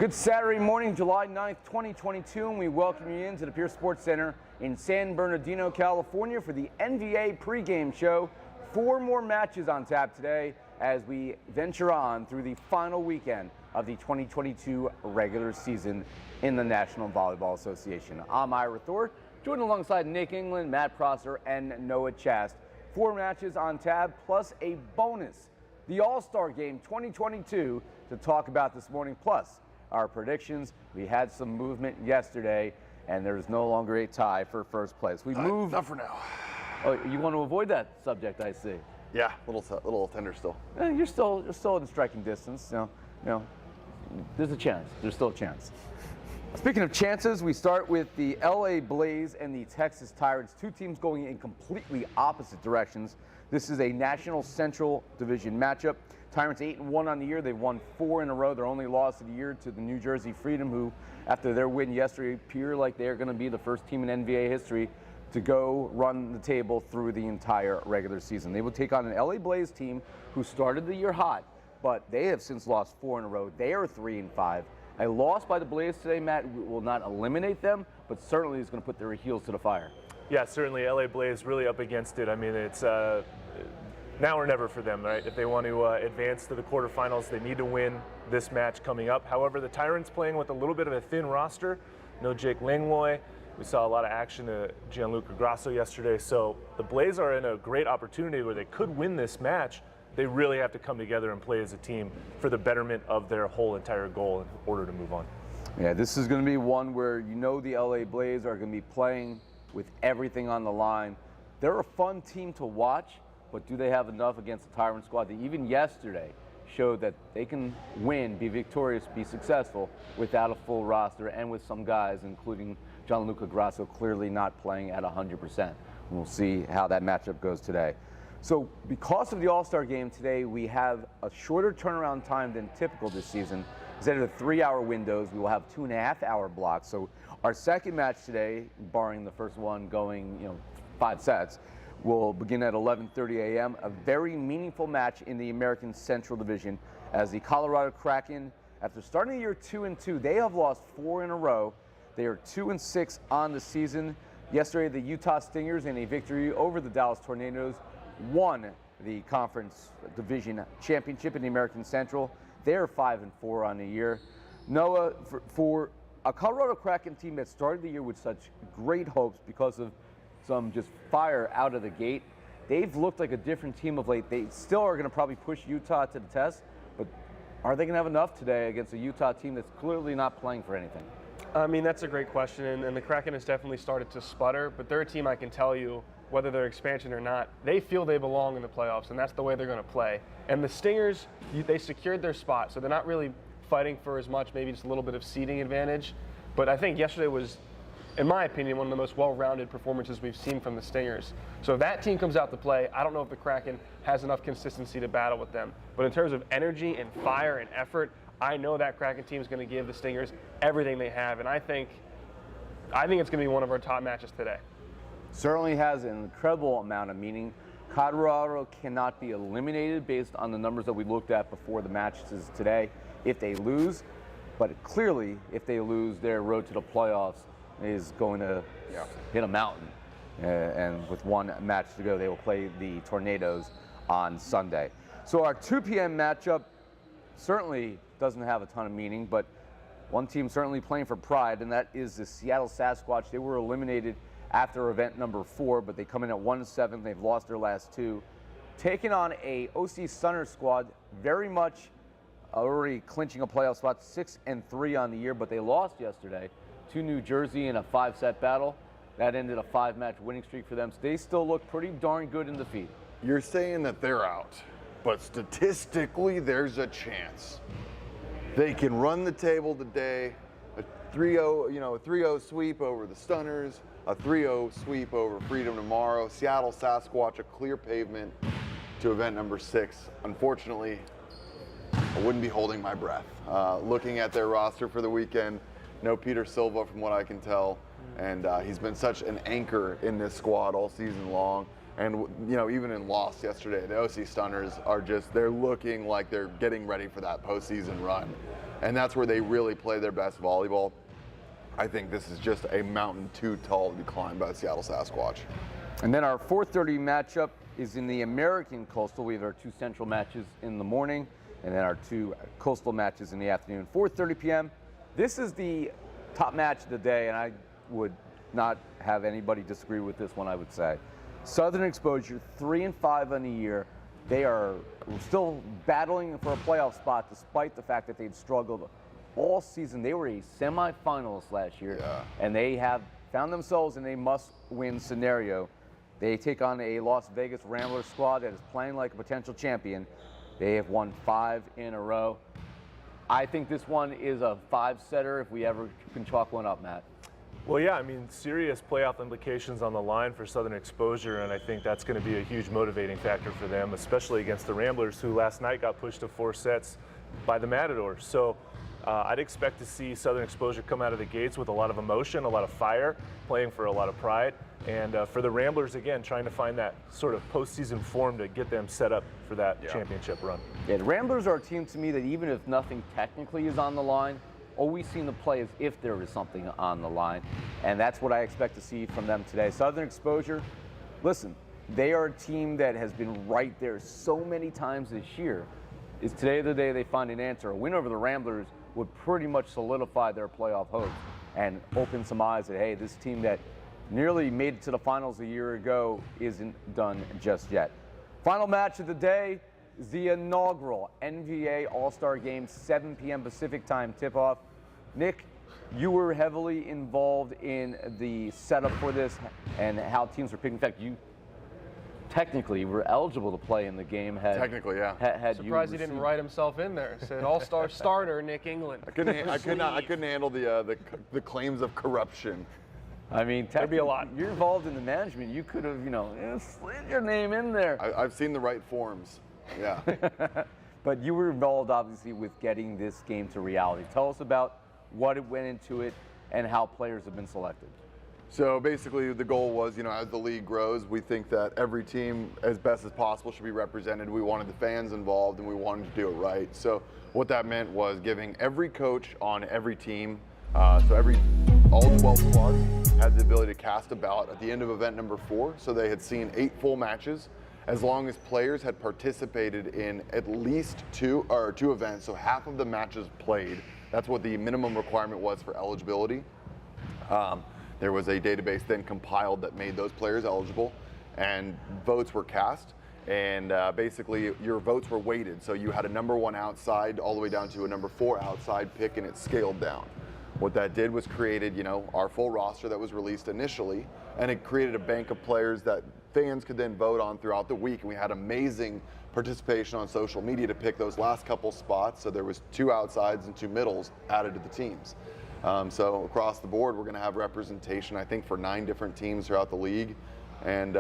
Good Saturday morning, July 9th, 2022, and we welcome you into the Pierce Sports Center in San Bernardino, California for the NVA pregame show. 4 more matches on tap today as we venture on through the final weekend of the 2022 regular season in the National Volleyball Association. I'm Ira Thor, joined alongside Nick England, Matt Prosser, and Noah Chast. 4 matches on tab plus a bonus, the All-Star Game 2022, to talk about this morning, plus our predictions. We had some movement yesterday, and there's no longer a tie for first place. We moved. Not for now. Oh, you want to avoid that subject, I see. Yeah, little tender still. You're still in striking distance. You know, there's a chance. There's still a chance. Speaking of chances, we start with the LA Blaze and the Texas Tyrants, 2 teams going in completely opposite directions. This is a National Central Division matchup. Tyrants 8-1 on the year. They've won 4 in a row. Their only loss of the year to the New Jersey Freedom, who, after their win yesterday, appear like they're going to be the first team in NVA history to go run the table through the entire regular season. They will take on an LA Blaze team who started the year hot, but they have since lost 4 in a row. They are 3-5. A loss by the Blaze today, Matt, will not eliminate them, but certainly is going to put their heels to the fire. Yeah, certainly LA Blaze really up against it. I mean, it's now or never for them, right? If they want to advance to the quarterfinals, they need to win this match coming up. However, the Tyrants playing with a little bit of a thin roster. No Jake Langlois. We saw a lot of action to Gianluca Grasso yesterday. So the Blaze are in a great opportunity where they could win this match. They really have to come together and play as a team for the betterment of their whole entire goal in order to move on. Yeah, this is going to be one where the LA Blaze are going to be playing with everything on the line. They're a fun team to watch, but do they have enough against the Tyrant squad that even yesterday showed that they can win, be victorious, be successful without a full roster and with some guys, including Gianluca Grasso, clearly not playing at 100%. We'll see how that matchup goes today. So because of the All-Star Game today, we have a shorter turnaround time than typical this season. Instead of the 3-hour windows, we will have 2.5-hour blocks. So our second match today, barring the first one going 5 sets, will begin at 11:30 a.m. A very meaningful match in the American Central Division as the Colorado Kraken, after starting the year 2-2, they have lost 4 in a row. They are 2-6 on the season. Yesterday, the Utah Stingers, in a victory over the Dallas Tornadoes, won the Conference Division Championship in the American Central. They're 5-4 on the year. Noah, for a Colorado Kraken team that started the year with such great hopes because of some just fire out of the gate, they've looked like a different team of late. They still are going to probably push Utah to the test, but are they going to have enough today against a Utah team that's clearly not playing for anything? I mean, that's a great question, and the Kraken has definitely started to sputter, but they're a team I can tell you, whether they're expansion or not, they feel they belong in the playoffs, and that's the way they're going to play. And the Stingers, they secured their spot, so they're not really fighting for as much, maybe just a little bit of seeding advantage. But I think yesterday was, in my opinion, one of the most well-rounded performances we've seen from the Stingers. So if that team comes out to play, I don't know if the Kraken has enough consistency to battle with them. But in terms of energy and fire and effort, I know that Kraken team is going to give the Stingers everything they have, and I think it's going to be one of our top matches today. Certainly has an incredible amount of meaning. Colorado cannot be eliminated based on the numbers that we looked at before the matches today if they lose, but clearly if they lose, their road to the playoffs is going to hit a mountain. And with 1 match to go, they will play the Tornadoes on Sunday. So our 2 p.m. matchup certainly doesn't have a ton of meaning, but one team certainly playing for pride, and that is the Seattle Sasquatch. They were eliminated after event number 4, but they come in at 1-7. They've lost their last 2. Taking on a OC Sunner squad, very much already clinching a playoff spot, 6-3 on the year, but they lost yesterday to New Jersey in a 5-set battle. That ended a 5-match winning streak for them. So they still look pretty darn good in defeat. You're saying that they're out, but statistically, there's a chance. They can run the table today, a 3-0 sweep over the Stunners, a 3-0 sweep over Freedom tomorrow. Seattle Sasquatch, a clear pavement to event number 6. Unfortunately, I wouldn't be holding my breath. Looking at their roster for the weekend, no Peter Silva from what I can tell, and he's been such an anchor in this squad all season long. And even in loss yesterday, the OC Stunners they're looking like they're getting ready for that postseason run. And that's where they really play their best volleyball. I think this is just a mountain too tall to be climbed by the Seattle Sasquatch. And then our 4:30 matchup is in the American Coastal. We have our 2 Central matches in the morning, and then our 2 Coastal matches in the afternoon. 4:30 p.m. This is the top match of the day, and I would not have anybody disagree with this one, I would say. Southern Exposure, 3-5 on the year. They are still battling for a playoff spot despite the fact that they've struggled all season. They were a semifinalist last year, and they have found themselves in a must-win scenario. They take on a Las Vegas Ramblers squad that is playing like a potential champion. They have won 5 in a row. I think this one is a 5-setter if we ever can chalk one up, Matt. Well, yeah, I mean, serious playoff implications on the line for Southern Exposure, and I think that's going to be a huge motivating factor for them, especially against the Ramblers, who last night got pushed to 4 sets by the Matadors. So I'd expect to see Southern Exposure come out of the gates with a lot of emotion, a lot of fire, playing for a lot of pride. And for the Ramblers, again, trying to find that sort of postseason form to get them set up for that championship run. Yeah, the Ramblers are a team to me that even if nothing technically is on the line, always seem to play as if there is something on the line. And that's what I expect to see from them today. Southern Exposure, listen, they are a team that has been right there so many times this year. Is today the day they find an answer? A win over the Ramblers would pretty much solidify their playoff hopes and open some eyes that, hey, this team that nearly made it to the finals a year ago isn't done just yet. Final match of the day is the inaugural NVA All-Star Game, 7 p.m. Pacific time tip-off. Nick, you were heavily involved in the setup for this and how teams were picking. In fact, you technically were eligible to play in the game. Technically, yeah. Surprised he didn't write himself in there. It said All-Star starter Nick England. I couldn't handle the claims of corruption. I mean, there'd be a lot. You're involved in the management. You could have, slid your name in there. I've seen the right forms. Yeah. But you were involved, obviously, with getting this game to reality. Tell us about what it went into it and how players have been selected. So basically, the goal was, as the league grows, we think that every team, as best as possible, should be represented. We wanted the fans involved, and we wanted to do it right. So what that meant was giving every coach on every team, all 12 squads had the ability to cast a ballot at the end of event number 4. So they had seen 8 full matches, as long as players had participated in at least 2 events, so half of the matches played. That's what the minimum requirement was for eligibility. There was a database then compiled that made those players eligible, and votes were cast. And basically, your votes were weighted. So you had a number 1 outside all the way down to a number 4 outside pick, and it scaled down. What that did was created, our full roster that was released initially, and it created a bank of players that fans could then vote on throughout the week. And we had amazing participation on social media to pick those last couple spots. So there was 2 outsides and 2 middles added to the teams. So across the board, we're going to have representation, I think, for 9 different teams throughout the league, and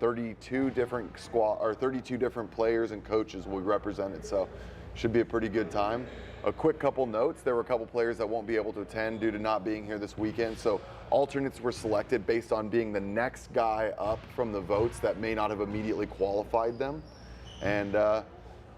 32 different 32 different players and coaches will be represented. So should be a pretty good time. A quick couple notes: there were a couple players that won't be able to attend due to not being here this weekend. So alternates were selected based on being the next guy up from the votes that may not have immediately qualified them, and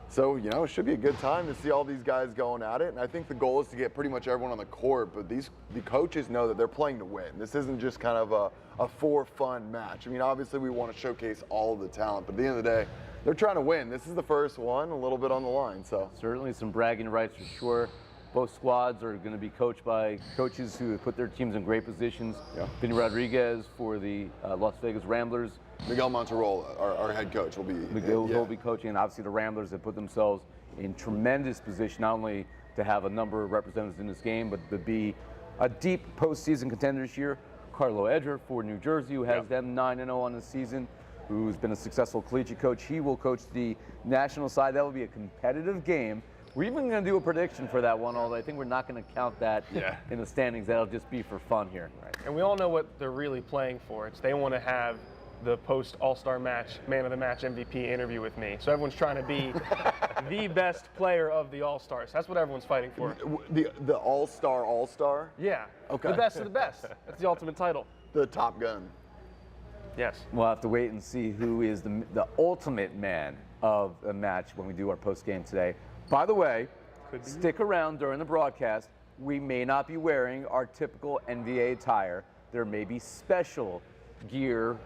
so, it should be a good time to see all these guys going at it. And I think the goal is to get pretty much everyone on the court, but the coaches know that they're playing to win. This isn't just kind of a for fun match. I mean, obviously we want to showcase all of the talent, but at the end of the day, they're trying to win. This is the first one, a little bit on the line. So certainly some bragging rights for sure. Both squads are going to be coached by coaches who have put their teams in great positions. Yeah. Vinny Rodriguez for the Las Vegas Ramblers. Miguel Monterola, our head coach, will be. Will be coaching, and obviously the Ramblers have put themselves in tremendous position, not only to have a number of representatives in this game, but to be a deep postseason contender this year. Carlo Edger for New Jersey, who has them 9-0 on the season, who's been a successful collegiate coach. He will coach the national side. That will be a competitive game. We're even going to do a prediction for that one, although I think we're not going to count that in the standings. That'll just be for fun here. Right. And we all know what they're really playing for. They want to have the post All-Star match, Man of the Match MVP interview with me. So everyone's trying to be the best player of the All-Stars. That's what everyone's fighting for. The All-Star? Yeah. Okay. The best of the best. That's the ultimate title. The Top Gun. Yes. We'll have to wait and see who is the ultimate man of a match when we do our post game today. By the way, stick around during the broadcast. We may not be wearing our typical NVA attire. There may be special gear,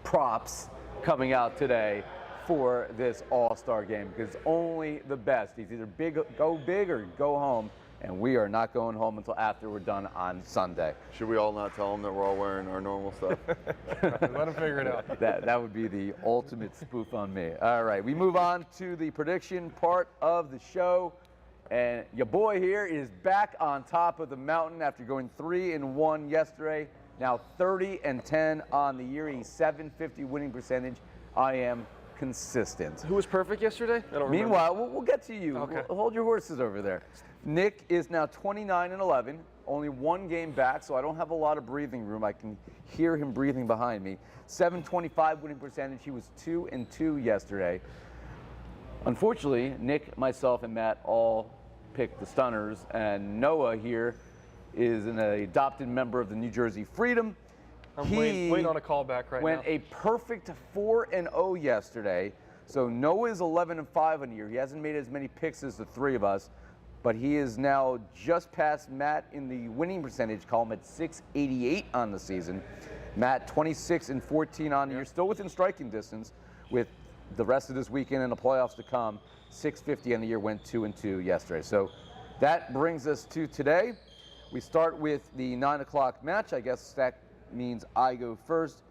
props coming out today for this All-Star game because it's only the best. It's either go big or go home, and we are not going home until after we're done on Sunday. Should we all not tell them that we're all wearing our normal stuff? Let them figure it out. That would be the ultimate spoof on me. All right, we move on to the prediction part of the show. And your boy here is back on top of the mountain after going 3-1 yesterday. Now 30-10 on the year. He's .750 winning percentage. I am consistent. Who was perfect yesterday? I don't Meanwhile, we'll get to you. Okay. We'll hold your horses over there. Nick is now 29-11, only one game back, so I don't have a lot of breathing room. I can hear him breathing behind me. .725 winning percentage. He was 2-2 yesterday. Unfortunately, Nick, myself, and Matt all picked the Stunners, and Noah here is an adopted member of the New Jersey Freedom. I'm waiting on a call back right now. Went a perfect 4-0 yesterday, so Noah is 11-5 on the year. He hasn't made as many picks as the three of us, but he is now just past Matt in the winning percentage column at .688 on the season. Matt 26-14 on the year, still within striking distance with the rest of this weekend and the playoffs to come. .650 on the year, went 2-2 yesterday. So that brings us to today. We start with the 9 o'clock match. I guess that means I go first.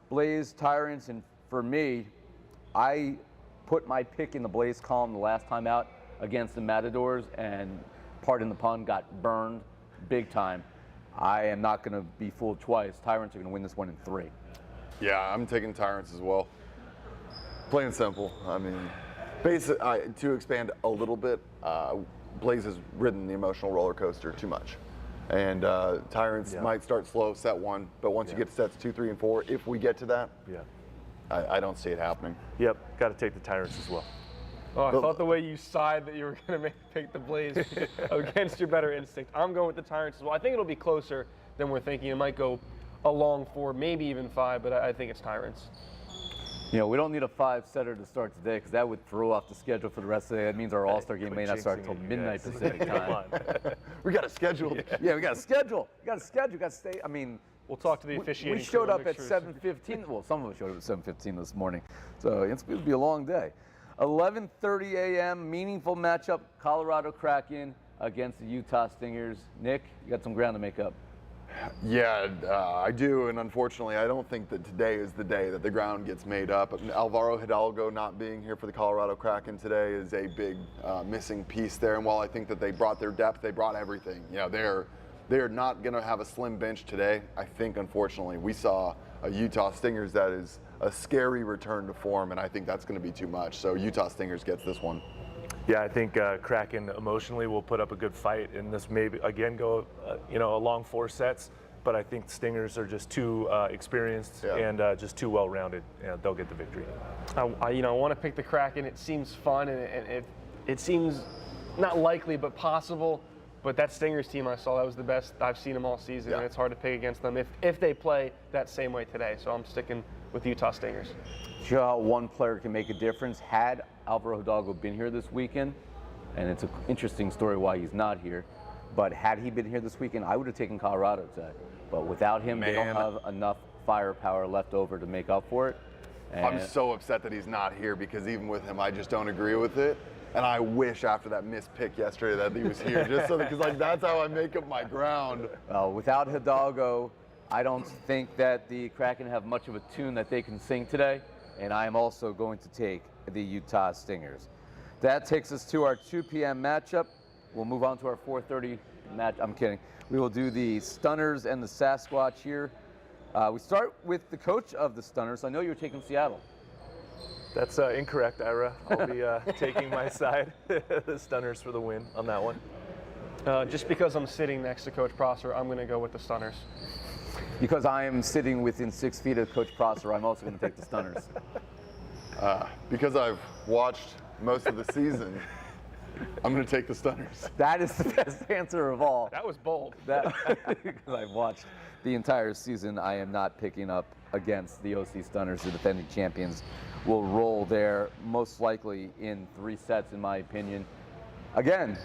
Blaze, Tyrants, and for me, I put my pick in the Blaze column the last time out against the Matadors, and pardon the pun, got burned big time. I am not going to be fooled twice. Tyrants are going to win this one in 3. Yeah, I'm taking Tyrants as well. Plain and simple. I mean, to expand a little bit, Blaze has ridden the emotional roller coaster too much. And Tyrants might start slow, set 1, but once you get to sets 2, 3, and 4, if we get to that, I don't see it happening. Yep, got to take the Tyrants as well. Oh, I thought the way you sighed that you were going to pick the Blaze against your better instinct. I'm going with the Tyrants as well. I think it'll be closer than we're thinking. It might go a long 4, maybe even 5, but I think it's Tyrants. You know, we don't need a 5-setter to start today because that would throw off the schedule for the rest of the day. That means our All-Star game may not start until midnight Pacific time. We got to schedule. Yeah, we got to schedule. We got to schedule. We got to stay. I mean, we'll talk to the officiating. We showed up at 7:15. Well, some of us showed up at 7:15 this morning. So it's going to be a long day. 11:30 a.m. meaningful matchup. Colorado Kraken against the Utah Stingers. Nick, you got some ground to make up. Yeah, I do, and unfortunately, I don't think that today is the day that the ground gets made up. Alvaro Hidalgo not being here for the Colorado Kraken today is a big missing piece there. And while I think that they brought their depth, they brought everything. You know, they're not going to have a slim bench today. I think, unfortunately, we saw a Utah Stingers that is a scary return to form, and I think that's going to be too much. So Utah Stingers gets this one. Yeah, I think Kraken emotionally will put up a good fight, and this may again go, a long 4 sets. But I think Stingers are just too experienced and just too well-rounded. They'll get the victory. I want to pick the Kraken. It seems fun, and it seems not likely, but possible. But that Stingers team I saw, that was the best I've seen them all season, and it's hard to pick against them if they play that same way today. So I'm sticking with Utah Stingers. Show how one player can make a difference. Had Alvaro Hidalgo been here this weekend, and it's an interesting story why he's not here, but had he been here this weekend, I would have taken Colorado today. But without him, they don't have enough firepower left over to make up for it. And I'm so upset that he's not here because even with him, I just don't agree with it. And I wish after that missed pick yesterday that he was here, just so because that's how I make up my ground. Without Hidalgo, I don't think that the Kraken have much of a tune that they can sing today. And I am also going to take the Utah Stingers. That takes us to our 2 p.m. matchup. We'll move on to our 4:30 match. I'm kidding. We will do the Stunners and the Sasquatch here. We start with the coach of the Stunners. I know you're taking Seattle. That's incorrect, Ira. I'll be taking my side, the Stunners for the win on that one. Just because I'm sitting next to Coach Prosser, I'm going to go with the Stunners. Because I am sitting within 6 feet of Coach Prosser, I'm also going to take the Stunners. Because I've watched most of the season, I'm going to take the Stunners. That is the best answer of all. That was bold. That, because I've watched the entire season, I am not picking up against the OC Stunners, the defending champions. Will roll there most likely in 3 sets, in my opinion. Again,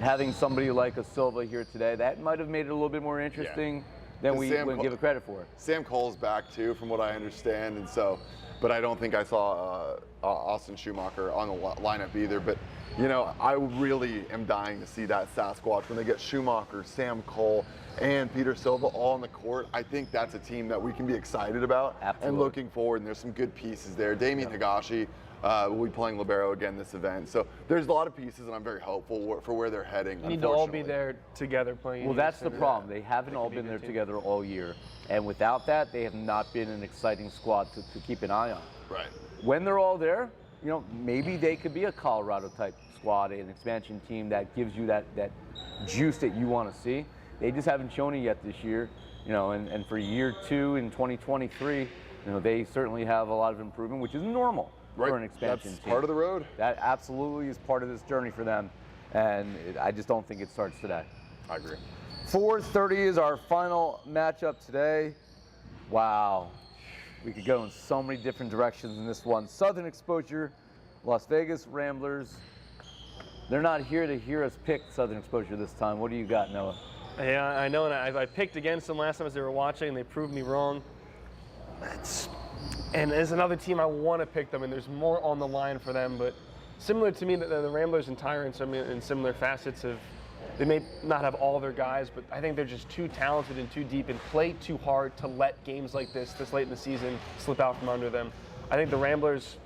having somebody like a Silva here today, that might have made it a little bit more interesting than we would give it credit for. Sam Cole's back too, from what I understand, and so, but I don't think I saw Austin Schumacher on the lineup either. But you know, I really am dying to see that Sasquatch when they get Schumacher, Sam Cole, and Peter Silva all on the court. I think that's a team that we can be excited about and looking forward. And there's some good pieces there. Damien Higashi will be playing libero again this event. So there's a lot of pieces, and I'm very hopeful for where they're heading. You need to all be there together playing. Well, that's the problem. They haven't all been there together all year. And without that, they have not been an exciting squad to keep an eye on. Right. When they're all there, you know, maybe they could be a Colorado-type squad, an expansion team that gives you that juice that you want to see. They just haven't shown it yet this year, you know, and for year 2 in 2023, you know, they certainly have a lot of improvement, which is normal for an expansion team. That's part of the road. That absolutely is part of this journey for them, and I just don't think it starts today. I agree. 4:30 is our final matchup today. Wow. We could go in so many different directions in this one. Southern Exposure, Las Vegas Ramblers. They're not here to hear us pick Southern Exposure this time. What do you got, Noah? Yeah, I know, and I picked against them last time as they were watching, and they proved me wrong. And there's another team I want to pick them, and there's more on the line for them. But similar to me, the Ramblers and Tyrants, I mean, in similar facets of, they may not have all their guys, but I think they're just too talented and too deep and play too hard to let games like this late in the season, slip out from under them. I think the Ramblers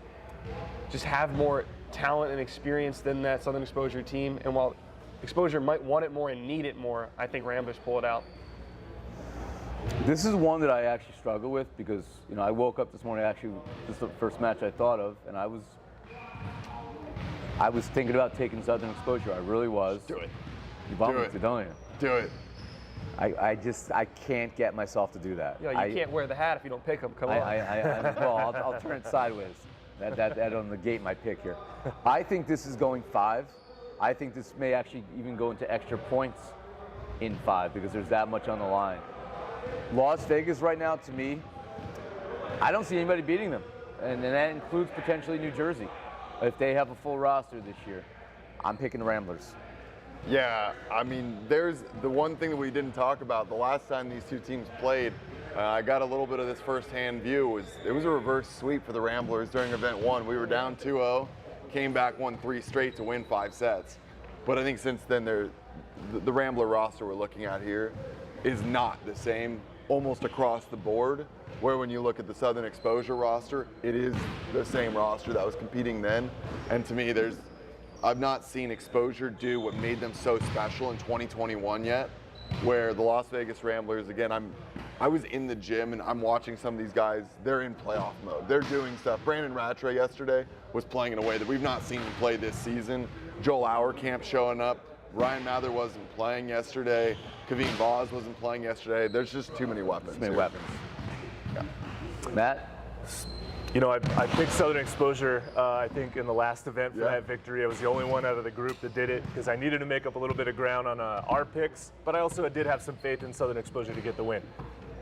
just have more talent and experience than that Southern Exposure team. And while Exposure might want it more and need it more, I think Ramblers pull it out. This is one that I actually struggle with because, you know, I woke up this morning, actually, this is the first match I thought of, and I was thinking about taking Southern Exposure. I really was. Do it. You bummed me to, don't you? Do it. I can't get myself to do that. Yeah, you can't wear the hat if you don't pick them. Come on. Well, I'll turn it sideways. That'll negate my pick here. I think this is going 5. I think this may actually even go into extra points in 5 because there's that much on the line. Las Vegas right now, to me, I don't see anybody beating them. And that includes potentially New Jersey. If they have a full roster this year, I'm picking the Ramblers. Yeah, I mean, there's the one thing that we didn't talk about. The last time these two teams played, I got a little bit of this firsthand view. It was a reverse sweep for the Ramblers during event 1. We were down 2-0, came back, won 3 straight to win 5 sets. But I think since then, the Rambler roster we're looking at here is not the same almost across the board, where when you look at the Southern Exposure roster, it is the same roster that was competing then. And to me, I've not seen Exposure do what made them so special in 2021 yet, where the Las Vegas Ramblers, again, I was in the gym and I'm watching some of these guys, they're in playoff mode. They're doing stuff. Brandon Rattray yesterday was playing in a way that we've not seen him play this season. Joel Auerkamp showing up. Ryan Mather wasn't playing yesterday. Kaveen Vaz wasn't playing yesterday. There's just too many weapons. Too many weapons. Yeah. Matt? You know, I picked Southern Exposure, I think, in the last event for that victory. I was the only one out of the group that did it because I needed to make up a little bit of ground on our picks, but I also did have some faith in Southern Exposure to get the win.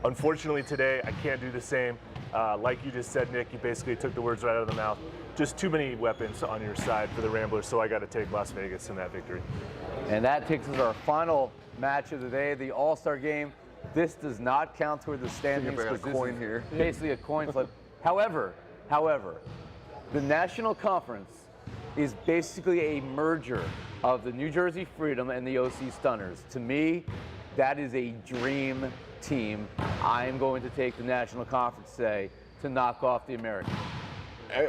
Unfortunately, today, I can't do the same. Like you just said, Nick, you basically took the words right out of the mouth. Just too many weapons on your side for the Ramblers, so I got to take Las Vegas in that victory. And that takes us to our final match of the day, the All-Star Game. This does not count toward the standings because this is here. Basically a coin flip. However, the National Conference is basically a merger of the New Jersey Freedom and the OC Stunners. To me, that is a dream team. I am going to take the National Conference today to knock off the American.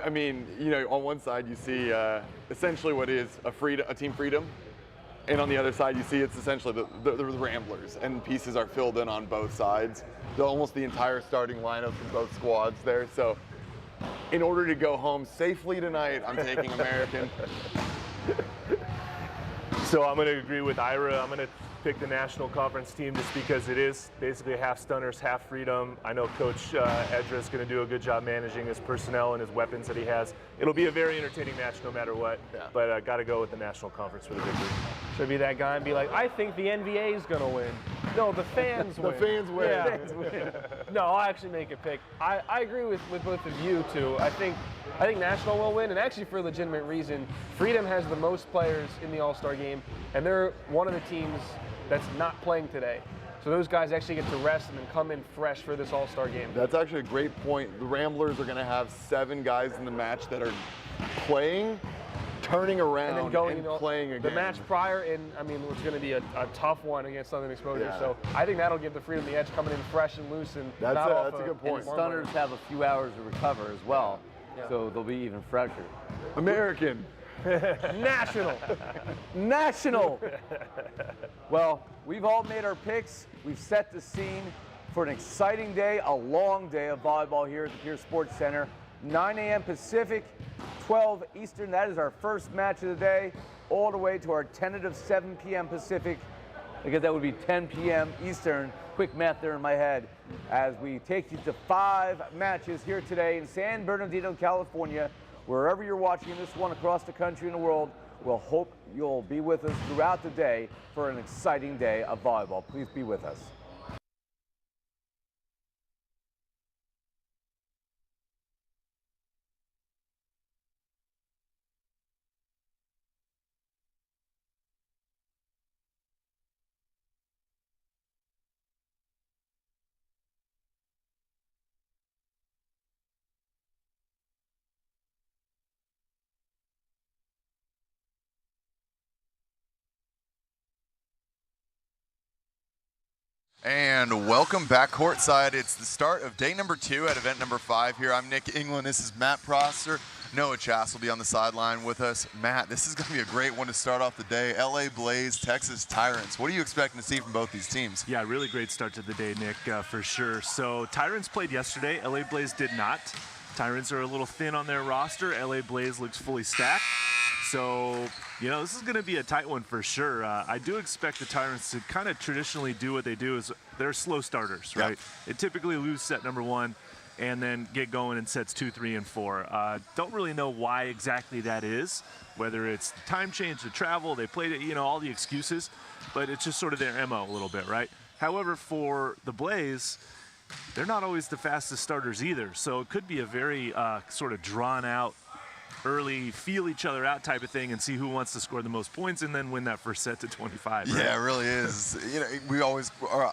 I mean, you know, on one side you see essentially what is a team freedom, and on the other side you see it's essentially the Ramblers, and pieces are filled in on both sides. Almost the entire starting lineup from both squads there. So in order to go home safely tonight, I'm taking American. So I'm going to agree with Ira. I'm going to pick the National Conference team just because it is basically half stunners, half freedom. I know Coach Edra is going to do a good job managing his personnel and his weapons that he has. It'll be a very entertaining match no matter what, but got to go with the National Conference for the victory. Should be that guy and be like, I think the NVA is going to win. No, the fans win. The fans win. Yeah. No, I'll actually make a pick. I agree with both of you, too. I think National will win, and actually for a legitimate reason. Freedom has the most players in the All-Star game, and they're one of the teams that's not playing today. So those guys actually get to rest and then come in fresh for this All-Star game. That's actually a great point. The Ramblers are going to have 7 guys in the match that are playing, turning around, and then going, and playing again. The match prior, it's going to be a tough one against Southern Exposure. Yeah. So I think that'll give the Freedom the edge, coming in fresh and loose, and that's a good point. And the Stunners have a few hours to recover as well, so they'll be even fresher. American. National. National. Well, we've all made our picks. We've set the scene for an exciting day, a long day of volleyball here at the Pierce Sports Center. 9 a.m. Pacific, 12 Eastern. That is our first match of the day, all the way to our tentative 7 p.m. Pacific. I guess that would be 10 p.m. Eastern. Quick math there in my head. As we take you to 5 matches here today in San Bernardino, California. Wherever you're watching this one across the country and the world, we'll hope you'll be with us throughout the day for an exciting day of volleyball. Please be with us. And welcome back courtside. It's the start of day number 2 at event number 5 here. I'm Nick England. This is Matt Prosser. Noah Chass will be on the sideline with us. Matt, this is going to be a great one to start off the day. LA Blaze, Texas Tyrants. What are you expecting to see from both these teams? Yeah, really great start to the day, Nick, for sure. So Tyrants played yesterday. LA Blaze did not. Tyrants are a little thin on their roster. LA Blaze looks fully stacked. So, this is going to be a tight one for sure. I do expect the Tyrants to kind of traditionally do what they do is they're slow starters, right? Yep. They typically lose set number 1 and then get going in sets 2, 3, and 4. Don't really know why exactly that is, whether it's the time change, the travel, they played it, all the excuses, but it's just sort of their MO a little bit, right? However, for the Blaze, they're not always the fastest starters either, so it could be a very sort of drawn out, early feel each other out type of thing and see who wants to score the most points and then win that first set to 25. Right? Yeah, it really is.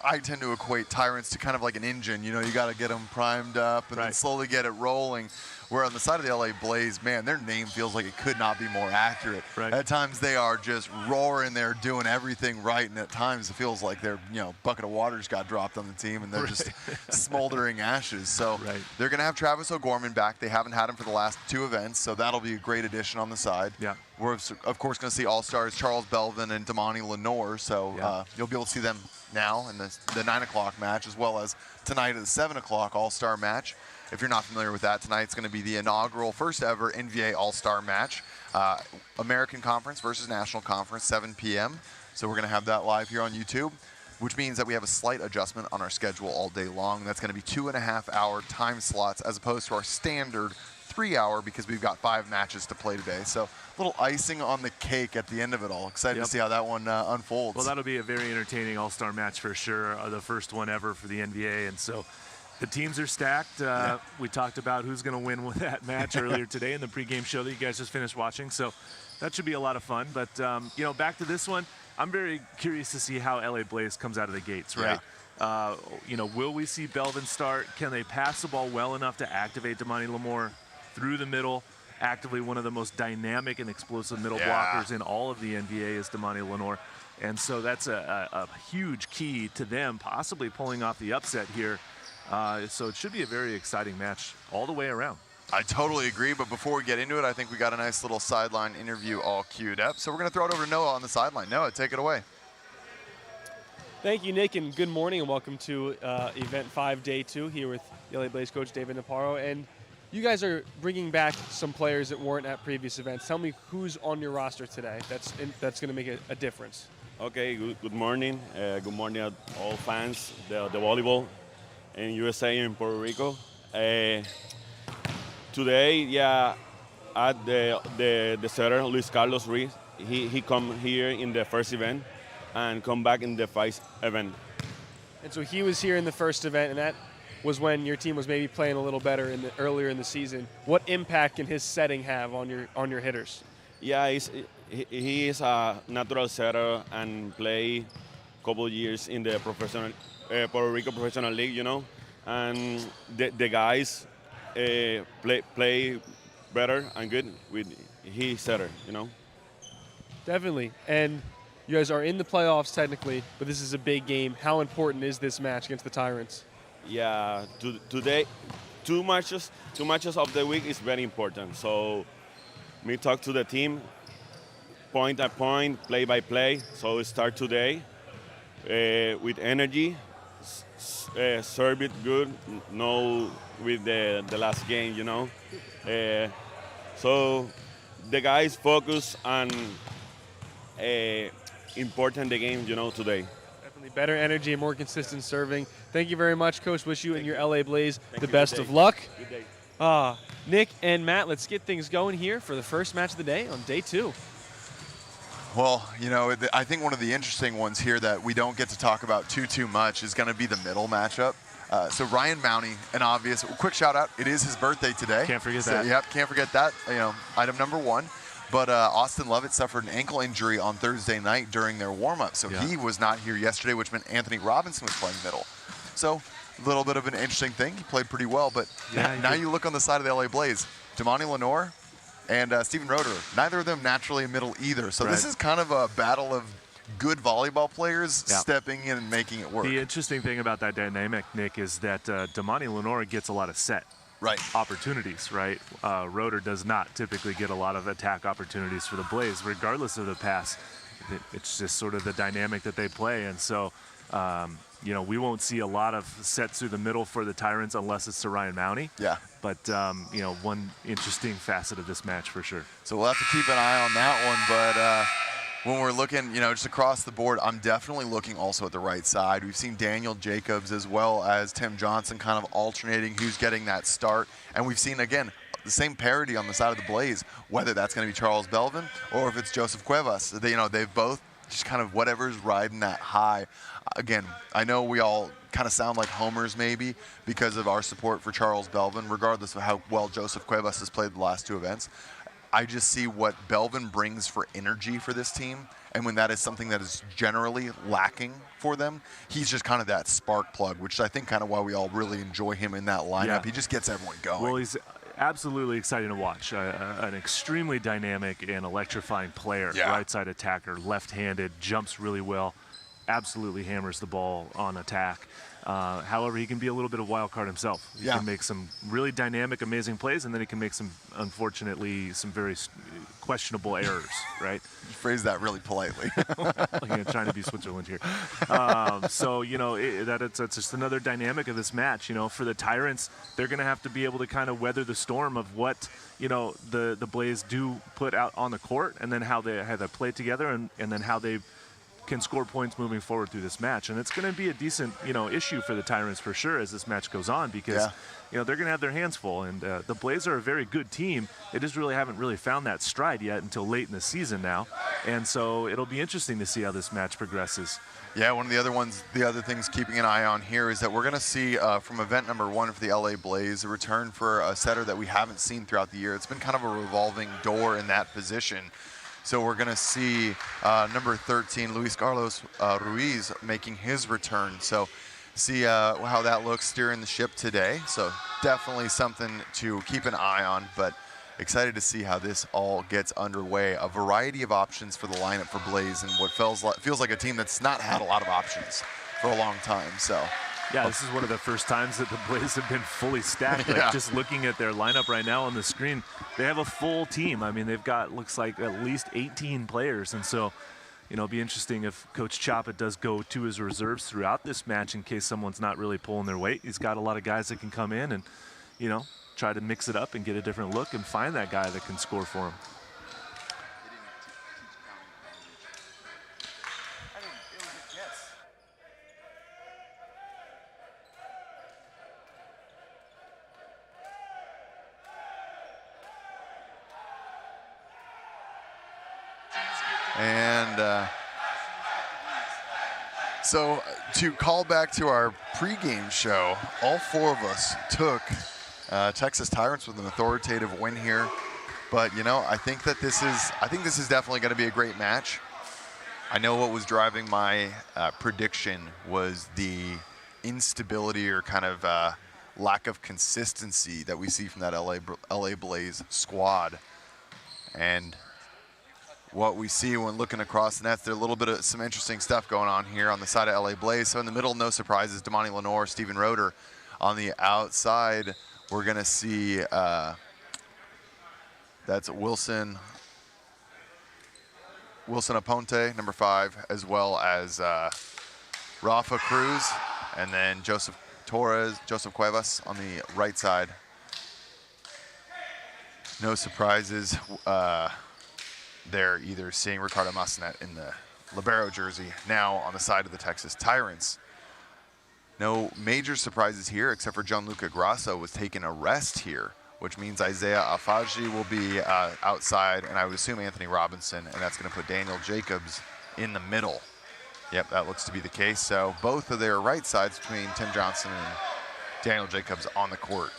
I tend to equate Tyrants to kind of like an engine. You got to get them primed up and then slowly get it rolling. Where on the side of the LA Blaze, man, their name feels like it could not be more accurate. Right. At times they are just roaring there, doing everything right, and at times it feels like their bucket of water's got dropped on the team and they're just smoldering ashes. So they're going to have Travis O'Gorman back. They haven't had him for the last 2 events, so that'll be a great addition on the side. Yeah. We're, of course, going to see All-Stars Charles Belvin and Damani Lenore, so you'll be able to see them now in the 9 o'clock match, as well as tonight at the 7 o'clock All-Star match. If you're not familiar with that, tonight's going to be the inaugural first ever NVA All-Star match. American Conference versus National Conference, 7 p.m. So we're going to have that live here on YouTube, which means that we have a slight adjustment on our schedule all day long. That's going to be 2.5-hour time slots as opposed to our standard 3-hour because we've got 5 matches to play today. So a little icing on the cake at the end of it all. Excited to see how that one unfolds. Well, that'll be a very entertaining All-Star match for sure, the first one ever for the NVA. And so the teams are stacked. We talked about who's going to win with that match earlier today in the pregame show that you guys just finished watching. So that should be a lot of fun. But, back to this one, I'm very curious to see how LA Blaze comes out of the gates, right? Will we see Belvin start? Can they pass the ball well enough to activate Damani Lenore through the middle? Actively one of the most dynamic and explosive middle blockers in all of the NBA is Damani Lenore. And so that's a huge key to them possibly pulling off the upset here. So it should be a very exciting match all the way around. I totally agree, but before we get into it, I think we got a nice little sideline interview all queued up. So we're going to throw it over to Noah on the sideline. Noah, take it away. Thank you, Nick, and good morning, and welcome to Event 5, Day 2, here with the LA Blaze coach David Naparro. And you guys are bringing back some players that weren't at previous events. Tell me who's on your roster today that's going to make a difference. Okay, good morning. Good morning at all fans, the volleyball in USA and Puerto Rico. Today, at the setter, Luis Carlos Ruiz, he come here in the first event and come back in the first event. And so he was here in the first event, and that was when your team was maybe playing a little better earlier in the season. What impact can his setting have on your hitters? Yeah, he is a natural setter and play couple years in the professional Puerto Rico Professional League, you know, and the guys play better and good with his setter, you know. Definitely. And you guys are in the playoffs technically, but this is a big game. How important is this match against the Tyrants? Yeah, today, two matches of the week is very important. So, me talk to the team, point by point, play by play. So start today with energy, serve it good, no with the last game, you know. So the guys focus on important the game, you know, today. Definitely better energy and more consistent serving. Thank you very much, Coach. Wish you and your LA Blaze the you. best Good of day. luck. Good day. Nick and Matt, let's get things going here for the first match of the day on day 2. Well, you know, I think one of the interesting ones here that we don't get to talk about too much is going to be the middle matchup. So Ryan Mounty, an obvious quick shout out. It is his birthday today. Can't forget that. Yep, can't forget that. You know, item number 1. But Austin Lovett suffered an ankle injury on Thursday night during their warm-up, so he was not here yesterday, which meant Anthony Robinson was playing middle. So a little bit of an interesting thing. He played pretty well, but now you look on the side of the LA Blaze, Damani Lenore and Steven Roeder. Neither of them naturally in middle either. So this is kind of a battle of good volleyball players stepping in and making it work. The interesting thing about that dynamic, Nick, is that Damani Lenore gets a lot of set opportunities, right? Roeder does not typically get a lot of attack opportunities for the Blaze, regardless of the pass. It's just sort of the dynamic that they play, and so you know, we won't see a lot of sets through the middle for the Tyrants unless it's to Ryan Mounty. Yeah. But you know, one interesting facet of this match for sure. So we'll have to keep an eye on that one, but when we're looking, you know, just across the board, I'm definitely looking also at the right side. We've seen Daniel Jacobs as well as Tim Johnson kind of alternating who's getting that start. And we've seen, again, the same parity on the side of the Blaze, whether that's going to be Charles Belvin or if it's Joseph Cuevas. They, you know, they've both just kind of whatever's riding that high. Again, I know we all kind of sound like homers maybe because of our support for Charles Belvin, regardless of how well Joseph Cuevas has played the last 2 events. I just see what Belvin brings for energy for this team, and when that is something that is generally lacking for them, he's just kind of that spark plug, which I think kind of why we all really enjoy him in that lineup. Yeah. He just gets everyone going. Well, he's absolutely exciting to watch. An extremely dynamic and electrifying player. Right side attacker, left-handed, jumps really well, absolutely hammers the ball on attack. However, he can be a little bit of a wild card himself. He can make some really dynamic, amazing plays, and then he can make some, unfortunately, some very questionable errors, right? You phrase that really politely. I'm trying to be Switzerland here. So, you know, it's just another dynamic of this match. You know, for the Tyrants, they're going to have to be able to kind of weather the storm of what, you know, the Blaze do put out on the court, and then how they play together, and then how they can score points moving forward through this match. And it's going to be a decent, you know, issue for the Tyrants for sure as this match goes on, because you know, they're going to have their hands full, and the Blaze are a very good team. They just haven't really found that stride yet until late in the season now, and so it'll be interesting to see how this match progresses. Yeah, one of the other things keeping an eye on here is that we're going to see from event number 1 for the LA Blaze a return for a setter that we haven't seen throughout the year. It's been kind of a revolving door in that position. So we're going to see number 13, Luis Carlos Ruiz, making his return. So see how that looks steering the ship today. So definitely something to keep an eye on, but excited to see how this all gets underway. A variety of options for the lineup for Blaze, and what feels like a team that's not had a lot of options for a long time. So yeah, this is one of the first times that the Blaze have been fully stacked. Like just looking at their lineup right now on the screen, they have a full team. I mean, they've got, looks like, at least 18 players. And so, you know, it'll be interesting if Coach Chapa does go to his reserves throughout this match in case someone's not really pulling their weight. He's got a lot of guys that can come in and, you know, try to mix it up and get a different look and find that guy that can score for him. And so to call back to our pregame show, all 4 of us took Texas Tyrants with an authoritative win here. But, you know, I think this is definitely going to be a great match. I know what was driving my prediction was the instability or kind of lack of consistency that we see from that LA Blaze squad. And what we see when looking across the nets, there's a little bit of some interesting stuff going on here on the side of LA Blaze. So in the middle, no surprises, Damani Lenore, Steven Roeder. On the outside, we're going to see that's Wilson Aponte, number 5, as well as Rafa Cruz, and then Joseph Cuevas on the right side. No surprises. They're either seeing Ricardo Massanet in the libero jersey, now on the side of the Texas Tyrants. No major surprises here, except for Gianluca Grasso was taking a rest here, which means Isaiah Afaji will be outside, and I would assume Anthony Robinson, and that's going to put Daniel Jacobs in the middle. Yep, that looks to be the case. So both of their right sides between Tim Johnson and Daniel Jacobs on the court.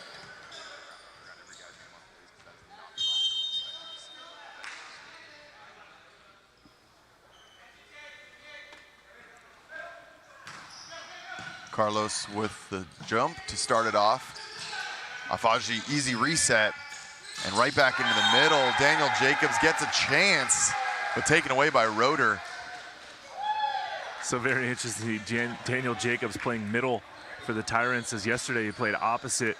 Carlos with the jump to start it off. Afaji, easy reset, and right back into the middle. Daniel Jacobs gets a chance, but taken away by Roeder. So very interesting, Daniel Jacobs playing middle for the Tyrants, as yesterday he played opposite.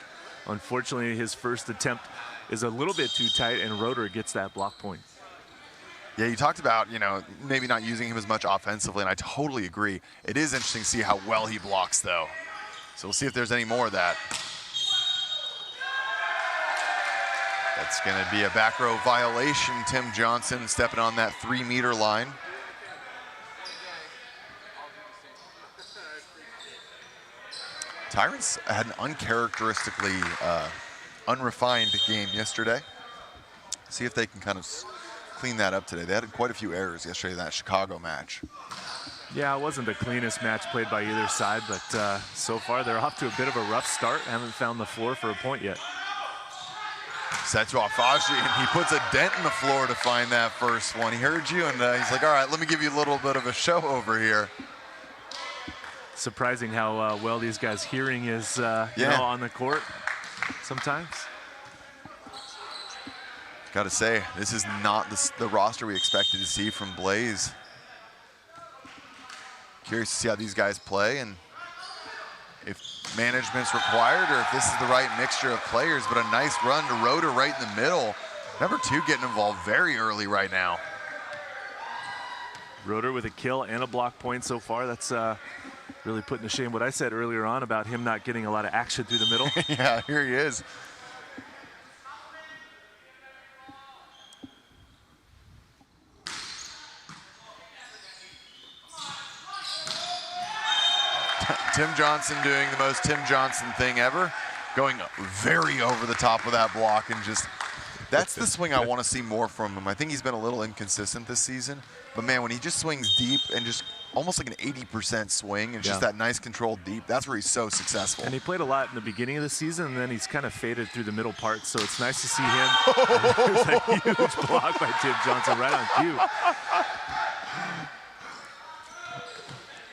Unfortunately, his first attempt is a little bit too tight, and Roeder gets that block point. Yeah, you talked about, you know, maybe not using him as much offensively, and I totally agree. It is interesting to see how well he blocks, though. So we'll see if there's any more of that. That's going to be a back row violation. Tim Johnson stepping on that 3-meter line. Tyrants had an uncharacteristically unrefined game yesterday. See if they can kind of clean that up today. They had quite a few errors yesterday in that Chicago match. Yeah, it wasn't the cleanest match played by either side, but so far they're off to a bit of a rough start. Haven't found the floor for a point yet. Set to Afaji, and he puts a dent in the floor to find that first one. He heard you, and he's like, all right, let me give you a little bit of a show over here. Surprising how well these guys' hearing is you know, on the court sometimes. Got to say, this is not the roster we expected to see from Blaze. Curious to see how these guys play and if management's required or if this is the right mixture of players, but a nice run to Roeder right in the middle. Number 2 getting involved very early right now. Roeder with a kill and a block point so far. That's really putting to shame what I said earlier on about him not getting a lot of action through the middle. Yeah, here he is. Tim Johnson doing the most Tim Johnson thing ever, going very over the top of that block, and just, that's the swing I want to see more from him. I think he's been a little inconsistent this season, but man, when he just swings deep and just almost like an 80% swing and just that nice controlled deep, that's where he's so successful. And he played a lot in the beginning of the season, and then he's kind of faded through the middle part, so it's nice to see him. There's a huge block by Tim Johnson right on cue.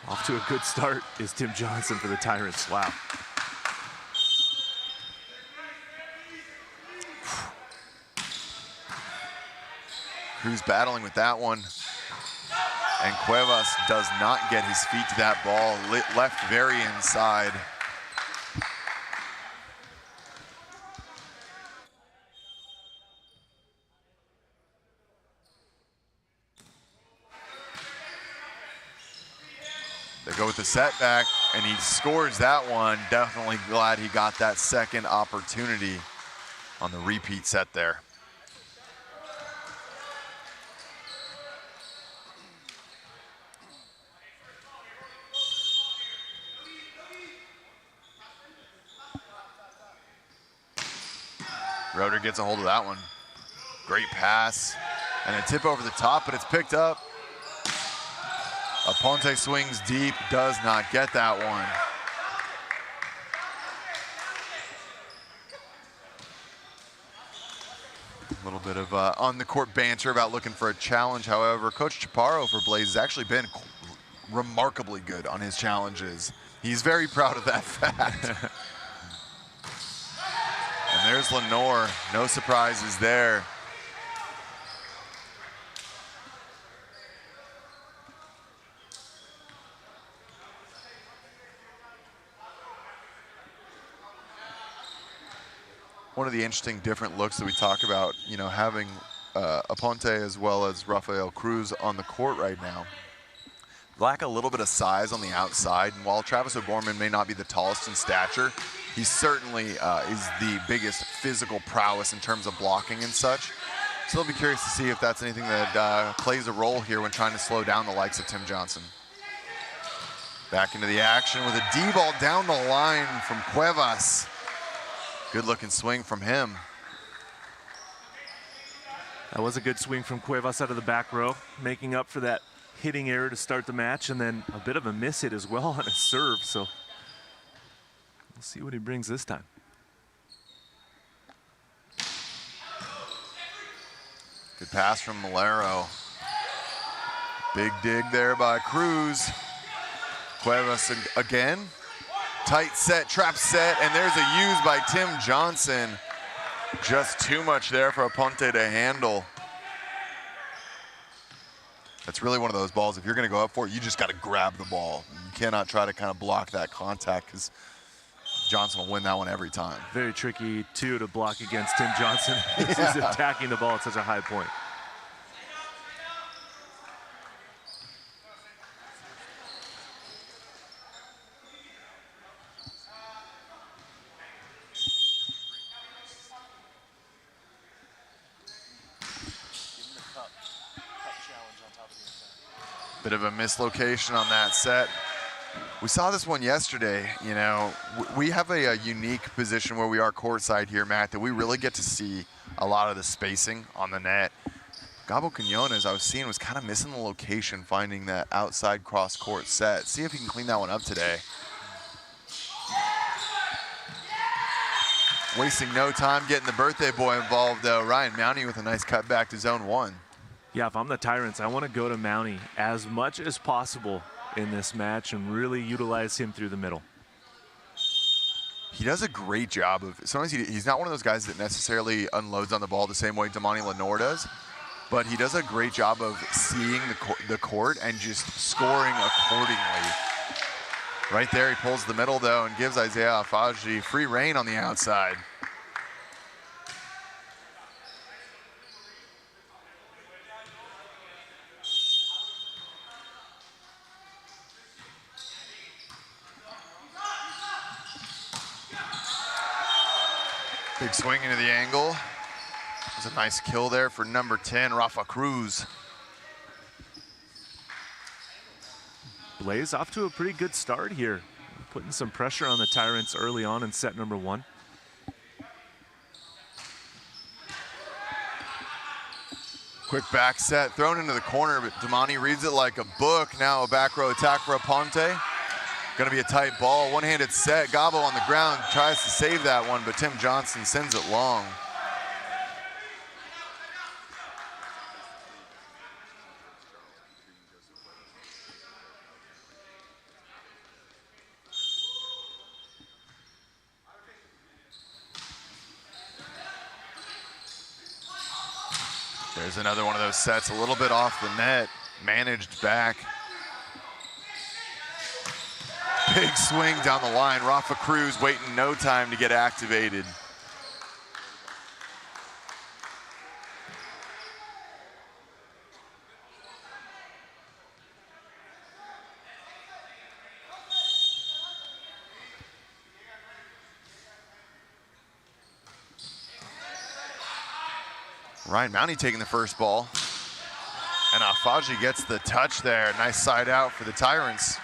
Off to a good start is Tim Johnson for the Tyrants. Wow. Cruz battling with that one. And Cuevas does not get his feet to that ball. Left very inside. They go with the setback, and he scores that one. Definitely glad he got that second opportunity on the repeat set there. Roeder gets a hold of that one. Great pass, and a tip over the top, but it's picked up Aponte swings deep, does not get that one. A little bit of on-the-court banter about looking for a challenge. However, Coach Chaparro for Blaze has actually been remarkably good on his challenges. He's very proud of that fact. And there's Lenore, no surprises there. One of the interesting different looks that we talk about, you know, having Aponte as well as Rafael Cruz on the court right now. Lack a little bit of size on the outside, and while Travis O'Gorman may not be the tallest in stature, he certainly is the biggest physical prowess in terms of blocking and such. So I'll be curious to see if that's anything that plays a role here when trying to slow down the likes of Tim Johnson. Back into the action with a D-ball down the line from Cuevas. Good looking swing from him. That was a good swing from Cuevas out of the back row, making up for that hitting error to start the match, and then a bit of a miss hit as well on his serve. So we'll see what he brings this time. Good pass from Malero. Big dig there by Cruz. Cuevas again. Tight set, trap set, and there's a use by Tim Johnson. Just too much there for Aponte to handle. That's really one of those balls, if you're gonna go up for it, you just gotta grab the ball. You cannot try to kind of block that contact, because Johnson will win that one every time. Very tricky, too, to block against Tim Johnson. He's attacking the ball at such a high point. Bit of a mislocation on that set. We saw this one yesterday. You know, we have a unique position where we are courtside here, Matt, that we really get to see a lot of the spacing on the net. Gabo Quinones, I was seeing, was kind of missing the location, finding that outside cross-court set. See if he can clean that one up today. Wasting no time getting the birthday boy involved, though. Ryan Mounty with a nice cut back to zone one. Yeah, if I'm the Tyrants, I want to go to Mounty as much as possible in this match and really utilize him through the middle. He does a great job of, sometimes he's not one of those guys that necessarily unloads on the ball the same way Damani Lenore does, but he does a great job of seeing the court and just scoring accordingly. Right there, he pulls the middle, though, and gives Isaiah Afaji free reign on the outside. Big swing into the angle. There's a nice kill there for number 10, Rafa Cruz. Blaze off to a pretty good start here, putting some pressure on the Tyrants early on in set number one. Quick back set, thrown into the corner, but Damani reads it like a book. Now a back row attack for Aponte. Gonna be a tight ball, one-handed set. Gabo on the ground tries to save that one, but Tim Johnson sends it long. There's another one of those sets, a little bit off the net, managed back. Big swing down the line. Rafa Cruz waiting no time to get activated. Ryan Mounty taking the first ball. And Afaji gets the touch there. Nice side out for the Tyrants.